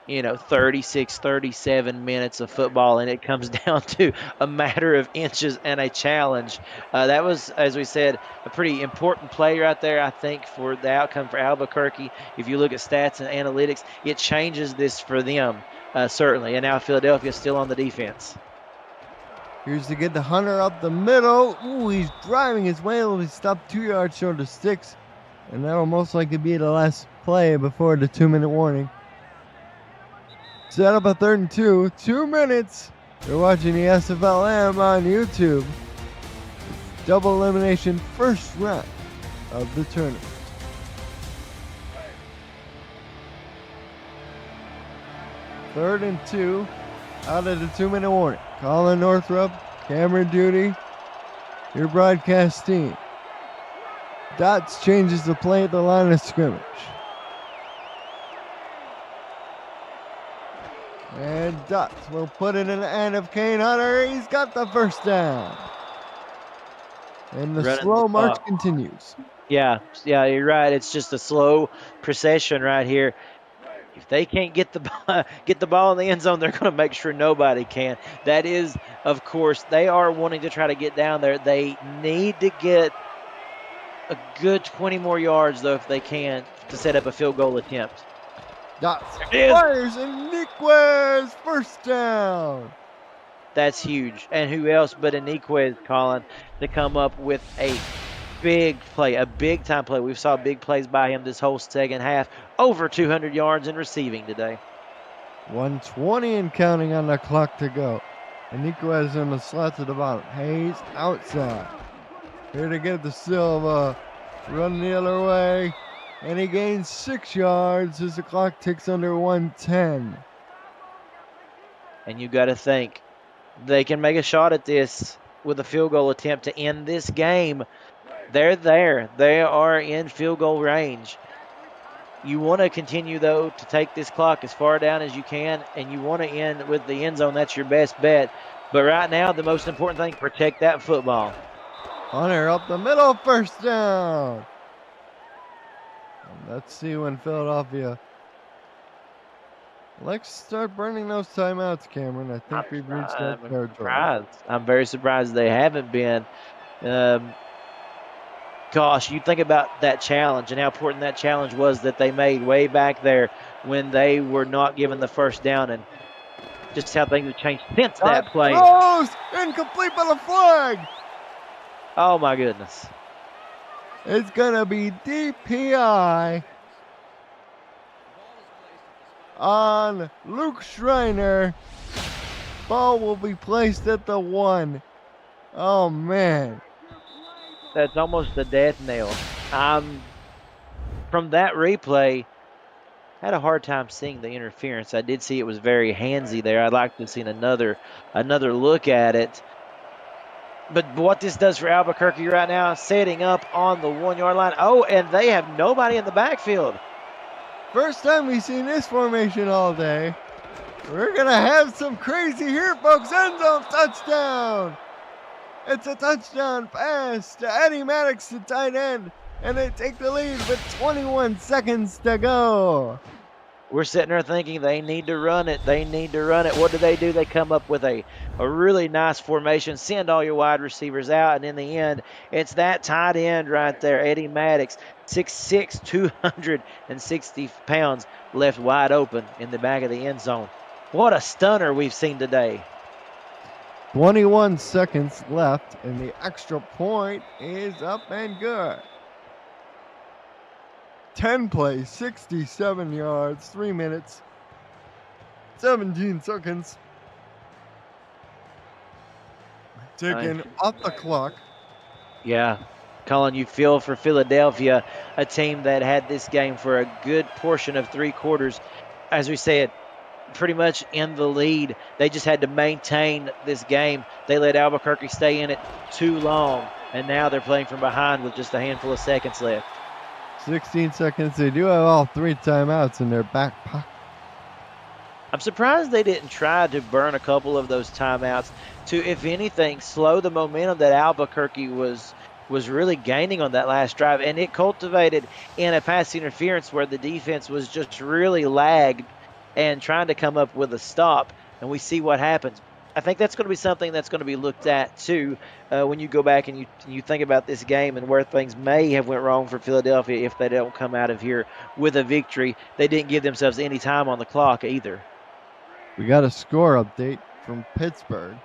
36, 37 minutes of football, and it comes down to a matter of inches and a challenge. That was, as we said, a pretty important play right there, I think, for the outcome for Albuquerque. If you look at stats and analytics, it changes this for them, certainly. And now Philadelphia still on the defense. Here's to get the Hunter up the middle. Ooh, he's driving his way. He'll be stopped 2 yards short of sticks. And that'll most likely be the last play before the 2-minute warning. Set up a 3rd and 2. 2 minutes. You're watching the SFLm on YouTube. It's double elimination first round of the tournament. Third and 2 out of the 2-minute warning. Colin Northrup, Cameron Duty, your broadcast team. Dots changes the play at the line of scrimmage. And Dots will put it in the hand of Kane Hunter. He's got the first down. And the slow march continues. Yeah, you're right. It's just a slow procession right here. If they can't get the ball in the end zone, they're going to make sure nobody can. That is, of course, they are wanting to try to get down there. They need to get a good 20 more yards, though, if they can, to set up a field goal attempt. Dots fires and Iniquez first down. That's huge. And who else but Iniquez, Colin, to come up with a big play, a big-time play. We saw big plays by him this whole second half. Over 200 yards in receiving today. 1:20 and counting on the clock to go. Iniquez in the slot to the bottom. Hayes outside. Here to get the Silva. Run the other way. And he gains 6 yards as the clock ticks under 1:10. And you got to think they can make a shot at this with a field goal attempt to end this game. They're there. They are in field goal range. You want to continue, though, to take this clock as far down as you can, and you want to end with the end zone. That's your best bet. But right now, the most important thing, protect that football. Hunter up the middle, first down. And let's see when Philadelphia. Let's start burning those timeouts, Cameron. I think we've reached that territory. I'm very surprised they haven't been. Gosh, you think about that challenge and how important that challenge was that they made way back there when they were not given the first down, and just how things have changed since that play. Close! Incomplete by the flag! Oh, my goodness. It's going to be DPI on Luke Schreiner. Ball will be placed at the 1. Oh, man. That's almost a death knell. From that replay, I had a hard time seeing the interference. I did see it was very handsy there. I'd like to have seen another look at it. But what this does for Albuquerque right now, setting up on the 1-yard line. Oh, and they have nobody in the backfield. First time we've seen this formation all day. We're going to have some crazy here, folks. End zone touchdown. It's a touchdown pass to Eddie Maddox, the tight end. And they take the lead with 21 seconds to go. We're sitting there thinking they need to run it. They need to run it. What do? They come up with a really nice formation, send all your wide receivers out, and in the end, it's that tight end right there, Eddie Maddox, 6'6", 260 pounds, left wide open in the back of the end zone. What a stunner we've seen today. 21 seconds left, and the extra point is up and good. 10 plays, 67 yards, 3 minutes, 17 seconds. Taken off the clock. Yeah. Colin, you feel for Philadelphia, a team that had this game for a good portion of 3 quarters. As we said, pretty much in the lead. They just had to maintain this game. They let Albuquerque stay in it too long, and now they're playing from behind with just a handful of seconds left. 16 seconds. They do have all 3 timeouts in their back pocket. I'm surprised they didn't try to burn a couple of those timeouts to, if anything, slow the momentum that Albuquerque was really gaining on that last drive. And it cultivated in a pass interference where the defense was just really lagged and trying to come up with a stop, and we see what happens. I think that's going to be something that's going to be looked at too when you go back and you think about this game and where things may have went wrong for Philadelphia if they don't come out of here with a victory. They didn't give themselves any time on the clock either. We got a score update from Pittsburgh.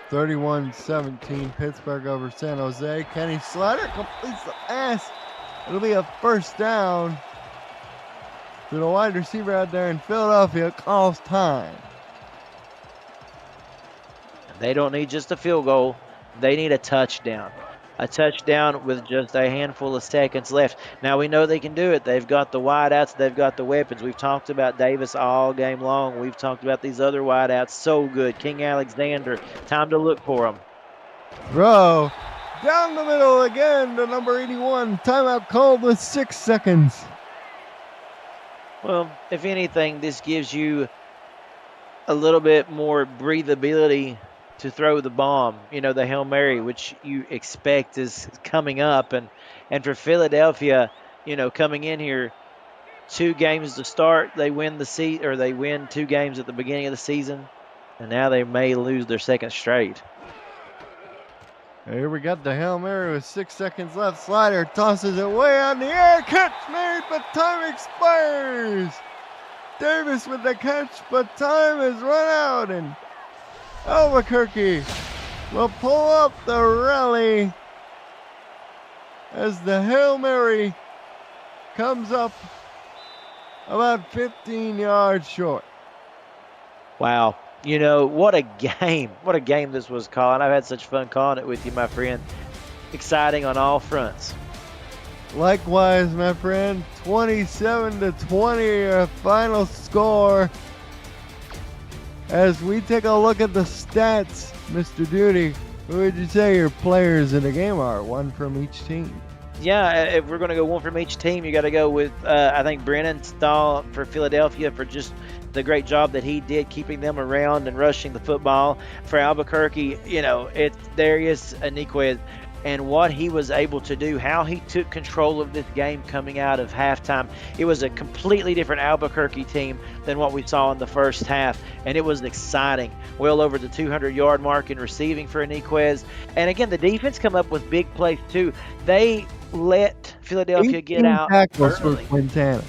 31-17 Pittsburgh over San Jose. Kenny Slider completes the pass. It'll be a first down. So the wide receiver out there in Philadelphia calls time. They don't need just a field goal. They need a touchdown. A touchdown with just a handful of seconds left. Now we know they can do it. They've got the wideouts. They've got the weapons. We've talked about Davis all game long. We've talked about these other wideouts. So good. King Alexander. Time to look for them. Throw. Down the middle again to number 81. Timeout called with 6 seconds. Well, if anything, this gives you a little bit more breathability to throw the bomb, the Hail Mary, which you expect is coming up. And for Philadelphia, coming in here, 2 games to start, they win they win 2 games at the beginning of the season, and now they may lose their 2nd straight. Here we got the Hail Mary with 6 seconds left. Slider tosses it way on the air. Catch made, but time expires. Davis with the catch, but time has run out, and Albuquerque will pull up the rally as the Hail Mary comes up about 15 yards short. Wow. What a game. What a game this was, Colin. I've had such fun calling it with you, my friend. Exciting on all fronts. Likewise, my friend. 27-20, our final score. As we take a look at the stats, Mr. Duty, who would you say your players in the game are? One from each team. Yeah, if we're going to go one from each team, you got to go with, I think, Brennan Stahl for Philadelphia for just the great job that he did keeping them around and rushing the football. For Albuquerque, it's Darius Aniquez and what he was able to do, how he took control of this game coming out of halftime. It was a completely different Albuquerque team than what we saw in the first half, and it was exciting. Well over the 200-yard mark in receiving for Aniquez. And again, the defense come up with big plays too. They let Philadelphia get out tackles early. for Quintana.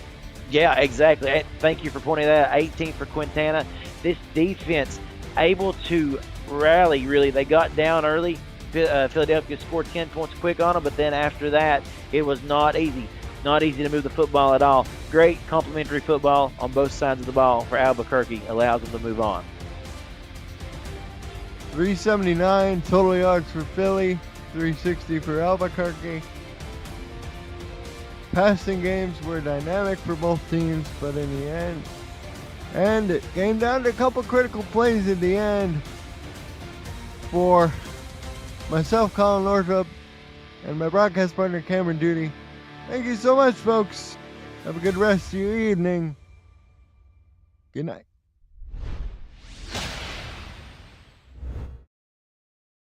Yeah, exactly. Thank you for pointing that out. 18 for Quintana. This defense able to rally, really. They got down early. Philadelphia scored 10 points quick on them, but then after that, it was not easy. Not easy to move the football at all. Great complementary football on both sides of the ball for Albuquerque. Allows them to move on. 379 total yards for Philly, 360 for Albuquerque. Passing games were dynamic for both teams, but in the end, and it came down to a couple critical plays at the end for myself, Colin Northup, and my broadcast partner, Cameron Duty. Thank you so much, folks. Have a good rest of your evening. Good night.